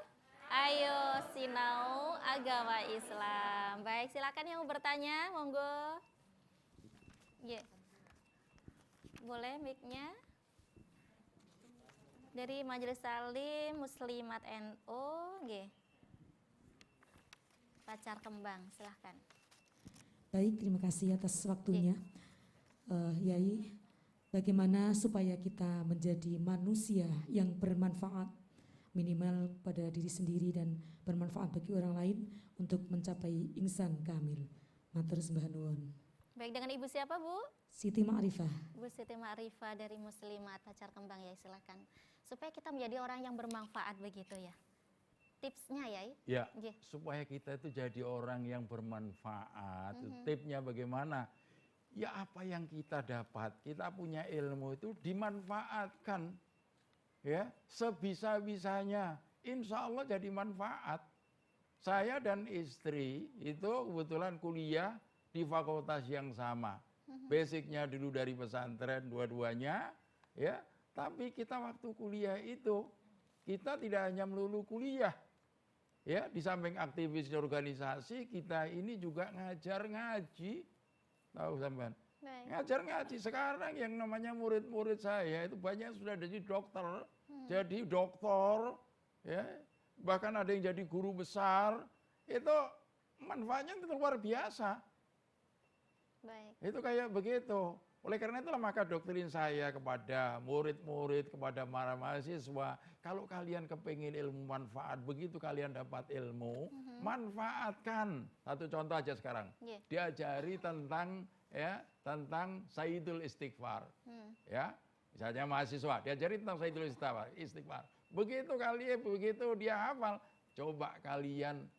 [SPEAKER 2] Ayo sinau agama Islam. Baik, silakan yang mau bertanya, monggo. Yeah. Boleh mic-nya. Dari Majelis Salim Muslimat NU, nggih. Pacar Kembang, silahkan.
[SPEAKER 6] Baik, terima kasih atas waktunya. Yai, bagaimana supaya kita menjadi manusia yang bermanfaat, minimal pada diri sendiri dan bermanfaat bagi orang lain untuk mencapai insan kamil. Matur sembah nuwun.
[SPEAKER 2] Baik, dengan Ibu siapa, Bu?
[SPEAKER 6] Siti Ma'rifah.
[SPEAKER 2] Bu Siti Ma'rifah dari Muslimat Pacar Kembang, ya, silakan. Supaya kita menjadi orang yang bermanfaat begitu ya. Tipsnya ya?
[SPEAKER 3] Ya, supaya kita itu jadi orang yang bermanfaat. Tipsnya bagaimana? Ya apa yang kita dapat, kita punya ilmu itu dimanfaatkan. Ya, sebisa-bisanya. Insya Allah jadi manfaat. Saya dan istri itu kebetulan kuliah di fakultas yang sama. Basicnya dulu dari pesantren dua-duanya, ya. Tapi kita waktu kuliah itu, kita tidak hanya melulu kuliah. Ya, di samping aktivis di organisasi, kita ini juga ngajar ngaji. Tahu sampean? Ngajar ngaji. Sekarang yang namanya murid-murid saya itu banyak sudah jadi dokter, jadi doktor, ya. Bahkan ada yang jadi guru besar. Itu manfaatnya itu luar biasa.
[SPEAKER 2] Baik.
[SPEAKER 3] Itu kayak begitu. Oleh karena itulah maka doktrin saya kepada murid-murid, kepada para mahasiswa, kalau kalian kepengen ilmu manfaat, begitu kalian dapat ilmu, manfaatkan. Satu contoh aja sekarang, diajari tentang tentang Sayyidul Istighfar, ya, misalnya mahasiswa diajari tentang Sayyidul Istighfar. Begitu dia hafal, coba kalian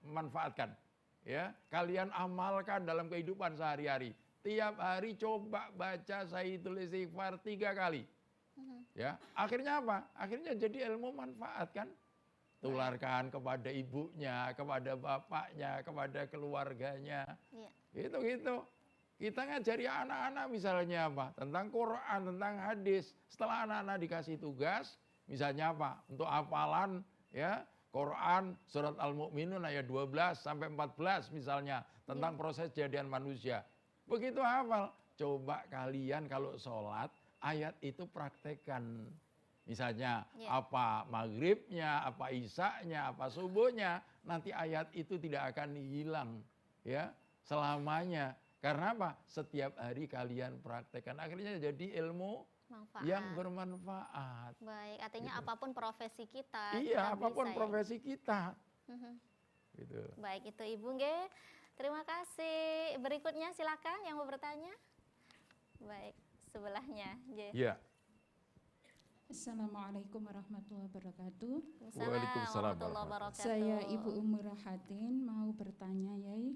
[SPEAKER 3] manfaatkan. Ya, kalian amalkan dalam kehidupan sehari-hari. Tiap hari coba baca Sayyidul Istighfar 3 kali. Ya, akhirnya apa? Akhirnya jadi ilmu manfaat kan? Tularkan kepada ibunya, kepada bapaknya, kepada keluarganya. Itu gitu. Kita ngajari anak-anak misalnya apa? Tentang Quran, tentang hadis. Setelah anak-anak dikasih tugas, misalnya apa? Untuk hafalan ya, Quran surat Al-Mu'minun ayat 12 sampai 14 misalnya tentang proses kejadian manusia. Begitu hafal, coba kalian kalau sholat ayat itu praktekkan. Misalnya apa maghribnya, apa isya-nya, apa subuhnya, nanti ayat itu tidak akan hilang ya selamanya. Karena apa? Setiap hari kalian praktekkan. Akhirnya jadi ilmu yang bermanfaat.
[SPEAKER 2] Baik, artinya gitu. Apapun profesi kita.
[SPEAKER 3] Iya,
[SPEAKER 2] kita
[SPEAKER 3] apapun
[SPEAKER 2] bisa,
[SPEAKER 3] profesi kita. Gitu.
[SPEAKER 2] Baik, itu Ibu Nge. Terima kasih. Berikutnya silakan yang mau bertanya. Baik, sebelahnya.
[SPEAKER 3] Iya.
[SPEAKER 5] Assalamualaikum warahmatullahi wabarakatuh.
[SPEAKER 3] Waalaikumsalam warahmatullahi wabarakatuh.
[SPEAKER 5] Saya Ibu Umur Rahatin mau bertanya, Yai.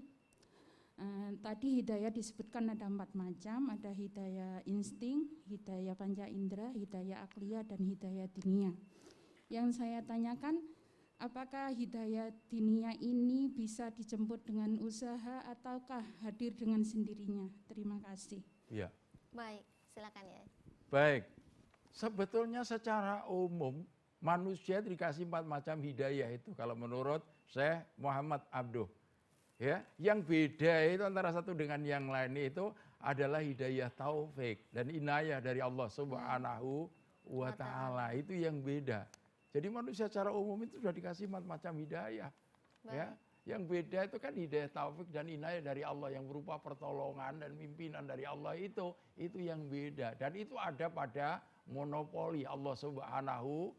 [SPEAKER 5] Tadi hidayah disebutkan ada 4 macam, ada hidayah insting, hidayah panca indera, hidayah akliyah, dan hidayah diniyah. Yang saya tanyakan, apakah hidayah diniyah ini bisa dijemput dengan usaha ataukah hadir dengan sendirinya? Terima kasih.
[SPEAKER 3] Iya.
[SPEAKER 2] Baik, silakan ya.
[SPEAKER 3] Baik, sebetulnya secara umum manusia dikasih 4 macam hidayah itu kalau menurut Syekh Muhammad Abduh. Ya, yang beda itu antara satu dengan yang lain itu adalah hidayah taufik dan inayah dari Allah Subhanahu wa Ta'ala. Itu yang beda. Jadi manusia secara umum itu sudah dikasih 4 macam hidayah. Ya, yang beda itu kan hidayah taufik dan inayah dari Allah yang berupa pertolongan dan pimpinan dari Allah itu yang beda. Dan itu ada pada monopoli Allah Subhanahu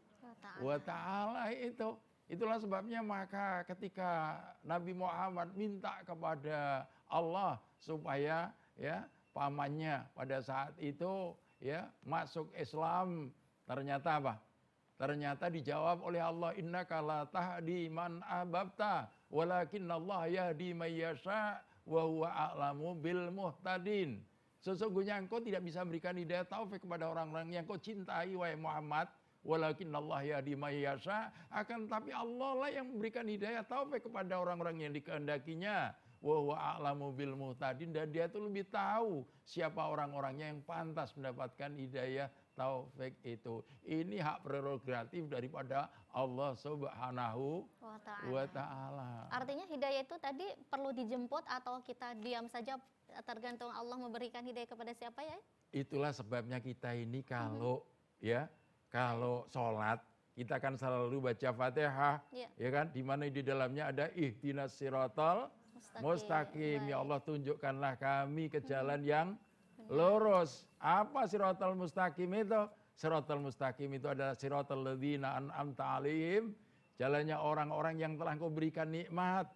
[SPEAKER 3] wa Ta'ala itu. Itulah sebabnya maka ketika Nabi Muhammad minta kepada Allah supaya ya pamannya pada saat itu ya masuk Islam, ternyata apa? Ternyata dijawab oleh Allah, innaka la tahdi man ahbabta walakinnallaha yahdi may yasha wa huwa a'lamu bil muhtadin. Sesungguhnya engkau tidak bisa memberikan hidayah taufik kepada orang-orang yang kau cintai wahai Muhammad. Walakinnallaha yahdi may yasha, akan tapi Allah lah yang memberikan hidayah taufik kepada orang-orang yang dikehendakinya. Wa huwa a'lamu bil muhtadin, dan dia itu lebih tahu siapa orang-orangnya yang pantas mendapatkan hidayah taufik itu. Ini hak prerogatif daripada Allah Subhanahu wa Ta'ala.
[SPEAKER 2] Artinya hidayah itu tadi perlu dijemput atau kita diam saja, tergantung Allah memberikan hidayah kepada siapa ya? Itulah sebabnya kita ini kalau
[SPEAKER 3] kalau sholat kita kan selalu baca Fatihah, ya kan? Di mana di dalamnya ada ihdinas siratal mustaqim. Ya Allah, tunjukkanlah kami ke jalan yang lurus. Apa siratal mustaqim itu? Siratal mustaqim itu adalah siratal ladzina an'amta alaihim, jalannya orang-orang yang telah Kau berikan nikmat.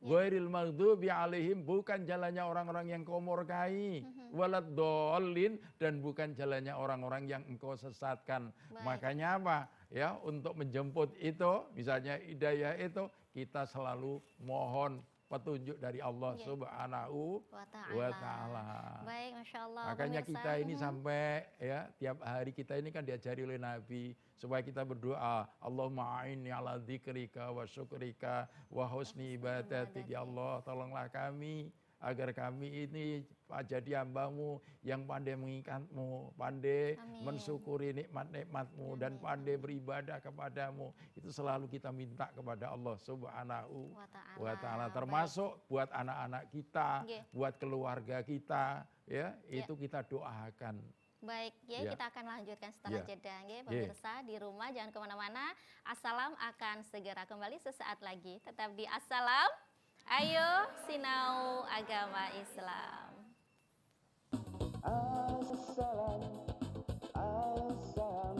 [SPEAKER 3] Ghairil maghdubi alaihim, bukan jalannya orang-orang yang Kau murkai. Waladdallin, dan bukan jalannya orang-orang yang Engkau sesatkan. Makanya apa? Ya, untuk menjemput itu, misalnya hidayah itu, kita selalu mohon petunjuk dari Allah Subhanahu wa Ta'ala.
[SPEAKER 2] Baik, Masya Allah.
[SPEAKER 3] Makanya kita ini sampai ya tiap hari kita ini kan diajari oleh Nabi supaya kita berdoa, Allahumma a'inni ala dzikrika wa syukrika wa husni ibadatik. Ya Allah, tolonglah kami agar kami ini jadi hamba-Mu yang pandai mengingat-Mu, pandai mensyukuri nikmat-nikmat-Mu, dan pandai beribadah kepadamu. Itu selalu kita minta kepada Allah Subhanahu wa Ta'ala. Termasuk buat anak-anak kita, buat keluarga kita, ya itu kita doakan.
[SPEAKER 2] Baik, kita akan lanjutkan setelah jeda. Pemirsa di rumah jangan kemana-mana. Assalam akan segera kembali sesaat lagi. Tetap di Assalam. Ayo sinau agama Islam.
[SPEAKER 1] Assalam, assalam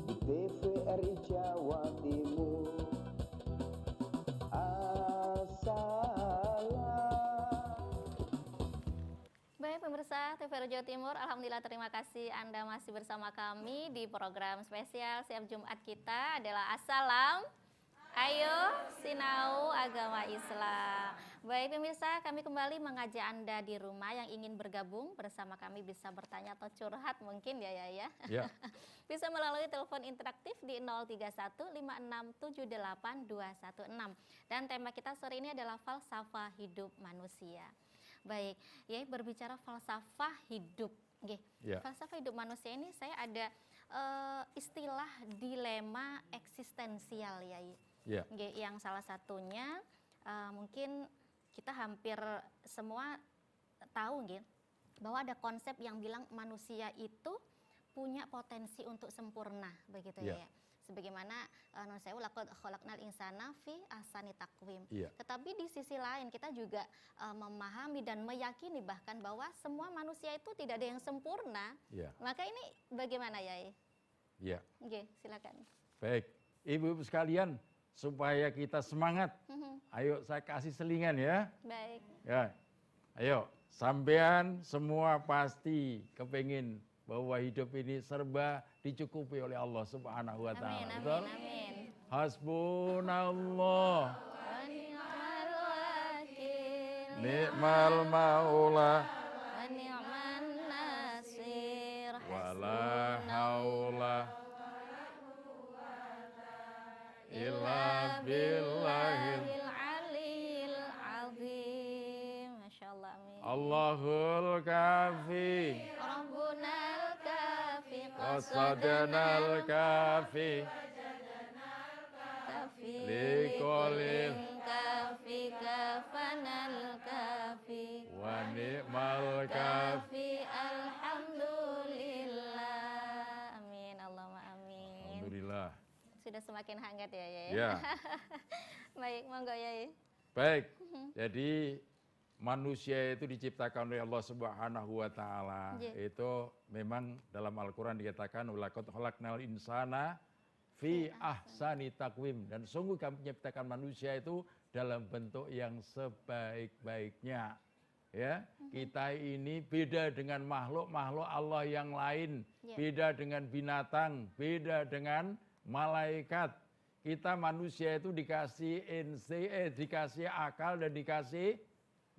[SPEAKER 1] di TVRI Jawa Timur. Assalam.
[SPEAKER 2] Baik pemirsa TVRI Jawa Timur, alhamdulillah terima kasih Anda masih bersama kami di program spesial setiap Jumat kita adalah Assalam. Ayo sinau agama Islam. Baik pemirsa, kami kembali mengajak Anda di rumah yang ingin bergabung bersama kami, bisa bertanya atau curhat mungkin ya. Bisa melalui telepon interaktif di 03156782216. Dan tema kita sore ini adalah falsafah hidup manusia. Baik, ya berbicara falsafah hidup. Nggih.
[SPEAKER 3] Ya.
[SPEAKER 2] Falsafah hidup manusia ini saya ada istilah dilema eksistensial ya.
[SPEAKER 3] Ya.
[SPEAKER 2] Nggih, yang salah satunya mungkin kita hampir semua tahu nggih bahwa ada konsep yang bilang manusia itu punya potensi untuk sempurna begitu
[SPEAKER 3] Ya.
[SPEAKER 2] ya. Sebagaimana nun sewu laqad khalaqnal insana fi ahsani taqwim.
[SPEAKER 3] Iya.
[SPEAKER 2] Tetapi di sisi lain kita juga memahami dan meyakini bahkan bahwa semua manusia itu tidak ada yang sempurna.
[SPEAKER 3] Iya.
[SPEAKER 2] Maka ini bagaimana ya?
[SPEAKER 3] Iya.
[SPEAKER 2] Oke, silakan.
[SPEAKER 3] Baik, ibu-ibu sekalian, supaya kita semangat, ayo saya kasih selingan ya.
[SPEAKER 2] Baik.
[SPEAKER 3] Ya, ayo, sampean semua pasti kepingin bahwa hidup ini serba dicukupi oleh Allah Subhanahu wa taala.
[SPEAKER 2] Amin,
[SPEAKER 3] Betul?
[SPEAKER 2] amin, amin.
[SPEAKER 3] Hasbunallah,
[SPEAKER 2] Wa ni'mal wakil.
[SPEAKER 3] ni'mal maula,
[SPEAKER 2] Wa ni'man nasir.
[SPEAKER 3] wala haula illa billahil
[SPEAKER 2] aliyil azim. Masya Allah, amin.
[SPEAKER 3] Allahul kafi,
[SPEAKER 2] Rabbunal kafi
[SPEAKER 3] qasadanal kafi,
[SPEAKER 2] kafi
[SPEAKER 3] liqolil
[SPEAKER 2] kafi kafanal kafi
[SPEAKER 3] wa ni'mal kafi.
[SPEAKER 2] kafi alhamdulillah. Amin, Allahumma amin.
[SPEAKER 3] Alhamdulillah.
[SPEAKER 2] Sudah semakin hangat ya, ya.
[SPEAKER 3] Ya.
[SPEAKER 2] Baik, monggo ya.
[SPEAKER 3] Baik, jadi manusia itu diciptakan oleh Allah Subhanahu wa taala.
[SPEAKER 2] Iya.
[SPEAKER 3] Itu memang dalam Al-Qur'an dikatakan walaqad khalaqnal insana fi ahsani taqwim, dan sungguh kami menciptakan manusia itu dalam bentuk yang sebaik-baiknya. Ya, kita ini beda dengan makhluk-makhluk Allah yang lain,
[SPEAKER 2] Iya.
[SPEAKER 3] beda dengan binatang, beda dengan malaikat. Kita manusia itu dikasih dikasih akal dan dikasih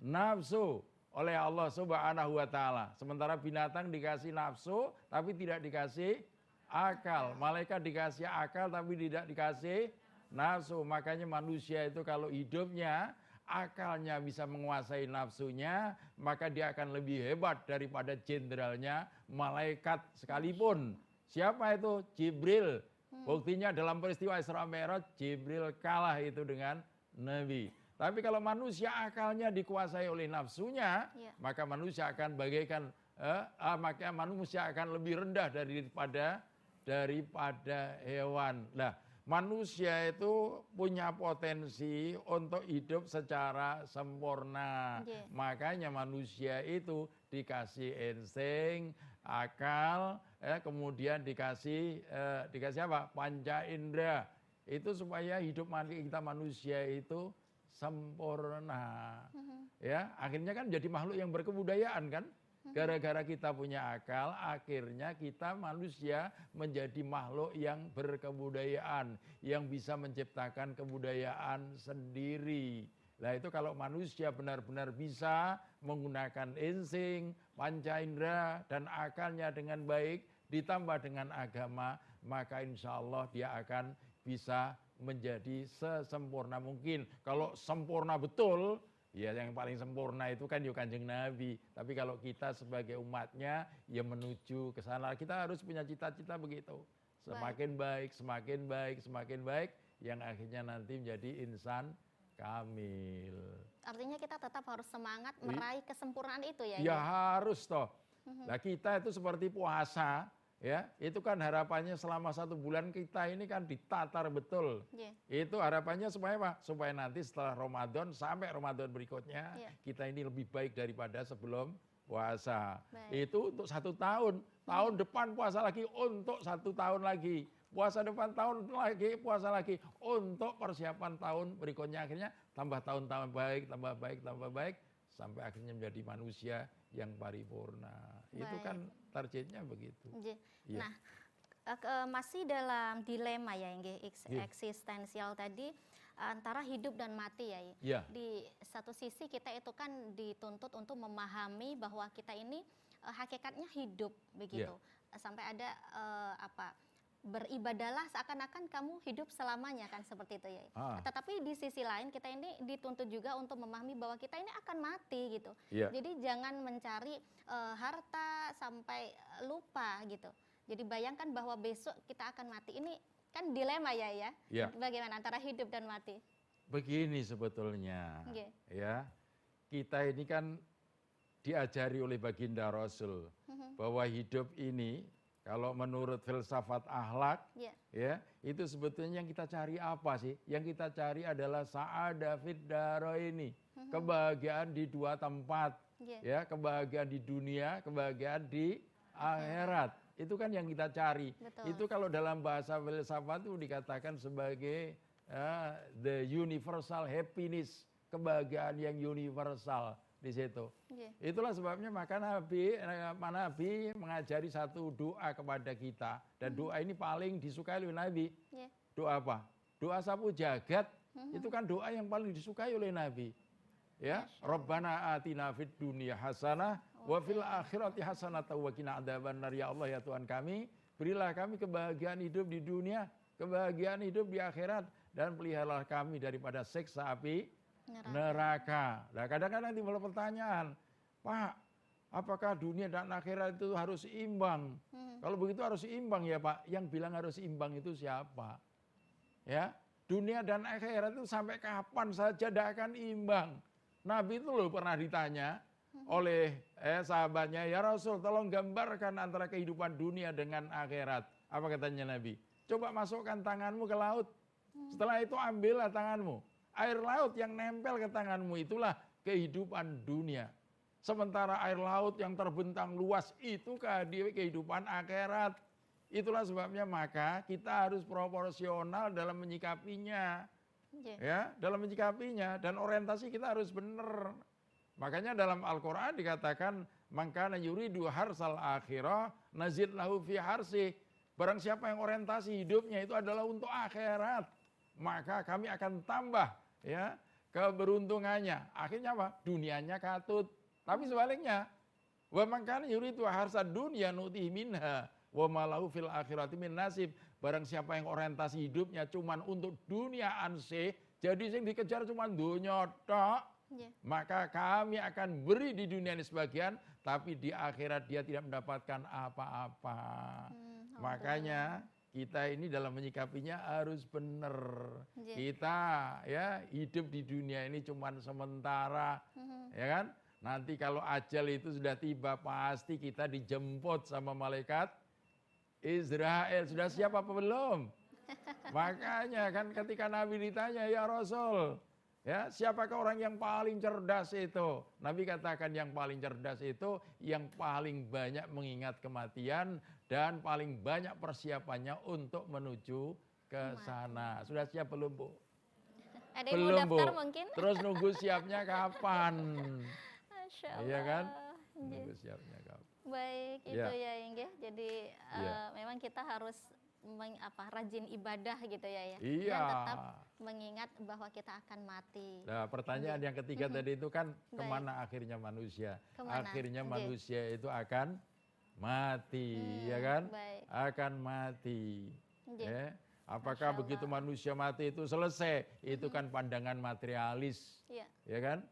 [SPEAKER 3] nafsu oleh Allah Subhanahu wa taala. Sementara binatang dikasih nafsu tapi tidak dikasih akal. Malaikat dikasih akal tapi tidak dikasih nafsu. Makanya manusia itu kalau hidupnya akalnya bisa menguasai nafsunya, maka dia akan lebih hebat daripada jenderalnya malaikat sekalipun. Siapa itu? Jibril. Buktinya dalam peristiwa Isra Mi'raj, Jibril kalah itu dengan Nabi. Tapi kalau manusia akalnya dikuasai oleh nafsunya,
[SPEAKER 2] Ya.
[SPEAKER 3] maka manusia akan bagaikan maka manusia akan lebih rendah daripada hewan. Nah, manusia itu punya potensi untuk hidup secara sempurna.
[SPEAKER 2] Yeah.
[SPEAKER 3] Makanya manusia itu dikasih insting, akal, kemudian dikasih apa? Panca indera. Itu supaya hidup kita manusia itu sempurna. Ya, akhirnya kan jadi makhluk yang berkebudayaan kan? Gara-gara kita punya akal, akhirnya kita manusia menjadi makhluk yang berkebudayaan, yang bisa menciptakan kebudayaan sendiri. Nah itu kalau manusia benar-benar bisa menggunakan insting, panca indera, dan akalnya dengan baik, ditambah dengan agama, maka insya Allah dia akan bisa menjadi sesempurna mungkin. Kalau sempurna betul, ya yang paling sempurna itu kan Kanjeng Nabi. Tapi kalau kita sebagai umatnya ya menuju ke sana, kita harus punya cita-cita begitu. Semakin baik, semakin baik, semakin baik, yang akhirnya nanti menjadi insan kamil.
[SPEAKER 2] Artinya kita tetap harus semangat meraih kesempurnaan itu ya?
[SPEAKER 3] Ya harus toh. Nah kita itu seperti puasa, ya itu kan harapannya selama 1 bulan kita ini kan ditatar betul.
[SPEAKER 2] Yeah.
[SPEAKER 3] Itu harapannya supaya apa? Supaya nanti setelah Ramadan sampai Ramadan berikutnya kita ini lebih baik daripada sebelum puasa.
[SPEAKER 2] Baik.
[SPEAKER 3] Itu untuk 1 tahun. Tahun depan puasa lagi untuk 1 tahun lagi. Puasa depan tahun lagi, puasa lagi untuk persiapan tahun berikutnya, akhirnya tambah tahun-tahun baik, tambah baik, tambah baik, sampai akhirnya menjadi manusia yang paripurna. Itu
[SPEAKER 2] Baik.
[SPEAKER 3] kan targetnya begitu. Iya.
[SPEAKER 2] Nah, masih dalam dilema ya,
[SPEAKER 3] Iya.
[SPEAKER 2] eksistensial tadi antara hidup dan mati ya.
[SPEAKER 3] Iya.
[SPEAKER 2] Di satu sisi kita itu kan dituntut untuk memahami bahwa kita ini hakikatnya hidup begitu. Sampai ada beribadahlah seakan-akan kamu hidup selamanya kan seperti itu ya. Tetapi di sisi lain kita ini dituntut juga untuk memahami bahwa kita ini akan mati gitu. Jadi jangan mencari harta sampai lupa gitu. Jadi bayangkan bahwa besok kita akan mati. Ini kan dilema ya. Bagaimana antara hidup dan mati?
[SPEAKER 3] Begini sebetulnya. Ya. Kita ini kan diajari oleh baginda Rasul bahwa hidup ini kalau menurut filsafat akhlak, ya itu sebetulnya yang kita cari apa sih? Yang kita cari adalah sa'adah fid daraini, kebahagiaan di dua tempat, ya kebahagiaan di dunia, kebahagiaan di akhirat. Itu kan yang kita cari. Itu kalau dalam bahasa filsafat itu dikatakan sebagai the universal happiness, kebahagiaan yang universal. Di situ. Itulah sebabnya maka Nabi mengajari satu doa kepada kita, dan doa ini paling disukai oleh Nabi. Doa apa? Doa sapu jagat. Itu kan doa yang paling disukai oleh Nabi. Ya, Rabbana atina fid dunya hasanah wa fil akhirati hasanah wa qina adzabannar. Ya Allah ya Tuhan kami, berilah kami kebahagiaan hidup di dunia, kebahagiaan hidup di akhirat, dan peliharalah kami daripada siksa api neraka. Nah, kadang-kadang timbul pertanyaan, Pak, apakah dunia dan akhirat itu harus imbang? Kalau begitu harus imbang ya Pak. Yang bilang harus imbang itu siapa? Ya, dunia dan akhirat itu sampai kapan saja tidak akan imbang. Nabi itu loh pernah ditanya oleh sahabatnya, ya Rasul, tolong gambarkan antara kehidupan dunia dengan akhirat. Apa katanya Nabi? Coba masukkan tanganmu ke laut. Setelah itu ambillah tanganmu. Air laut yang nempel ke tanganmu itulah kehidupan dunia. Sementara air laut yang terbentang luas itu kehidupan akhirat. Itulah sebabnya maka kita harus proporsional dalam menyikapinya. Ya, dalam menyikapinya, dan orientasi kita harus benar. Makanya dalam Al-Qur'an dikatakan mangkana yuridu harsal akhirah nazid lahu fi harsi. Barang siapa yang orientasi hidupnya itu adalah untuk akhirat, maka kami akan tambah ya keberuntungannya. Akhirnya apa? Dunianya katut. Tapi sebaliknya, wa man kana yuridu harsad dunya nu'tihi minha wa ma lahu fil akhirati min nasib. Barang siapa yang orientasi hidupnya cuman untuk dunia ansih, jadi sing dikejar cuman dunya tok, maka kami akan beri di dunia ini sebagian, tapi di akhirat dia tidak mendapatkan apa-apa. Makanya kita ini dalam menyikapinya harus benar. Kita ya hidup di dunia ini cuma sementara, ya kan? Nanti kalau ajal itu sudah tiba pasti kita dijemput sama malaikat Israel. Sudah siap apa belum? Makanya kan ketika Nabi ditanya, ya Rasul, ya siapakah orang yang paling cerdas itu? Nabi katakan yang paling cerdas itu yang paling banyak mengingat kematian dan paling banyak persiapannya untuk menuju ke sana. Sudah siap belum, Bu?
[SPEAKER 2] Ada yang mau daftar
[SPEAKER 3] Bu.
[SPEAKER 2] mungkin?
[SPEAKER 3] Terus nunggu siapnya kapan?
[SPEAKER 2] Masya Allah.
[SPEAKER 3] Iya kan? Nunggu siapnya kapan?
[SPEAKER 2] Baik, itu ya Inge. Jadi memang kita harus rajin ibadah gitu ya.
[SPEAKER 3] Iya.
[SPEAKER 2] Dan tetap mengingat bahwa kita akan mati.
[SPEAKER 3] Nah, pertanyaan yang ketiga tadi itu kan kemana akhirnya manusia?
[SPEAKER 2] Kemana?
[SPEAKER 3] Akhirnya manusia itu akan mati, ya kan?
[SPEAKER 2] Baik.
[SPEAKER 3] Akan mati. Ya. Apakah begitu manusia mati itu selesai? Itu kan pandangan materialis, ya kan?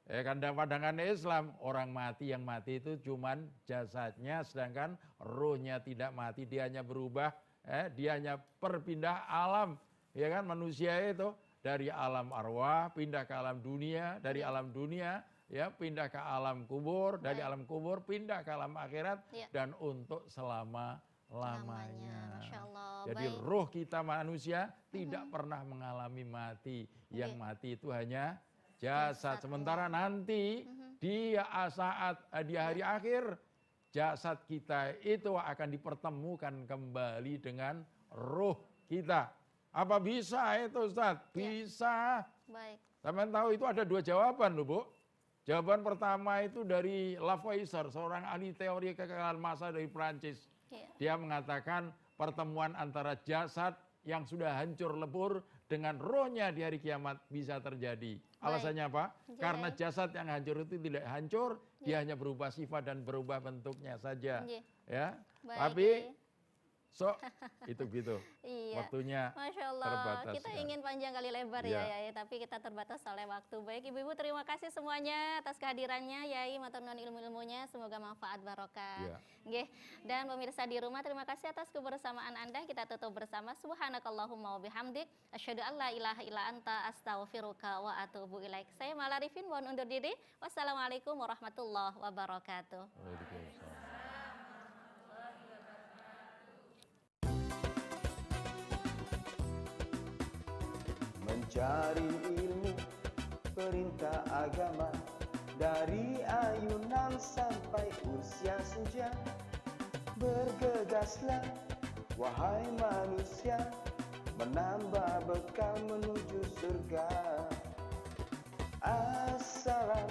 [SPEAKER 3] Pandangan Islam, orang mati yang mati itu cuman jasadnya, sedangkan ruhnya tidak mati, dia hanya berubah, dia hanya berpindah alam, ya kan? Manusia itu dari alam arwah pindah ke alam dunia, dari alam dunia ya pindah ke alam kubur, dari alam kubur pindah ke alam akhirat, dan untuk selama-lamanya. Jadi ruh kita manusia tidak pernah mengalami mati. Yang mati itu hanya jasad. Sementara nanti di saat di hari akhir jasad kita itu akan dipertemukan kembali dengan ruh kita. Apa bisa itu Ustaz? Bisa.
[SPEAKER 2] Baik.
[SPEAKER 3] Teman tahu itu ada dua jawaban loh, Bu. Jawaban pertama itu dari Lavoisier, seorang ahli teori kekekalan massa dari Prancis. Dia mengatakan pertemuan antara jasad yang sudah hancur lebur dengan rohnya di hari kiamat bisa terjadi. Alasannya apa? Karena jasad yang hancur itu tidak hancur, dia hanya berubah sifat dan berubah bentuknya saja. Ya. Tapi So, itu gitu.
[SPEAKER 2] Iya.
[SPEAKER 3] Waktunya
[SPEAKER 2] Masya Allah,
[SPEAKER 3] terbatas
[SPEAKER 2] kita
[SPEAKER 3] sekali.
[SPEAKER 2] ingin panjang kali lebar
[SPEAKER 3] Iya.
[SPEAKER 2] ya, tapi kita terbatas oleh waktu. Baik Ibu-ibu, terima kasih semuanya atas kehadirannya, Yai, matur nuwun ilmu-ilmunya, semoga manfaat barokah.
[SPEAKER 3] Iya.
[SPEAKER 2] Nggih. Dan pemirsa di rumah, terima kasih atas kebersamaan Anda. Kita tutup bersama subhanakallahumma wa bihamdik, asyhadu an la ilaha illa anta, astaghfiruka wa atubu ilaik. Saya Mala Arifin, mohon undur diri. Wassalamualaikum warahmatullahi wabarakatuh.
[SPEAKER 3] Waalaikumsalam.
[SPEAKER 1] Mencari ilmu perintah agama dari ayunan sampai usia senja. Bergegaslah wahai manusia, menambah bekal menuju surga. Assalam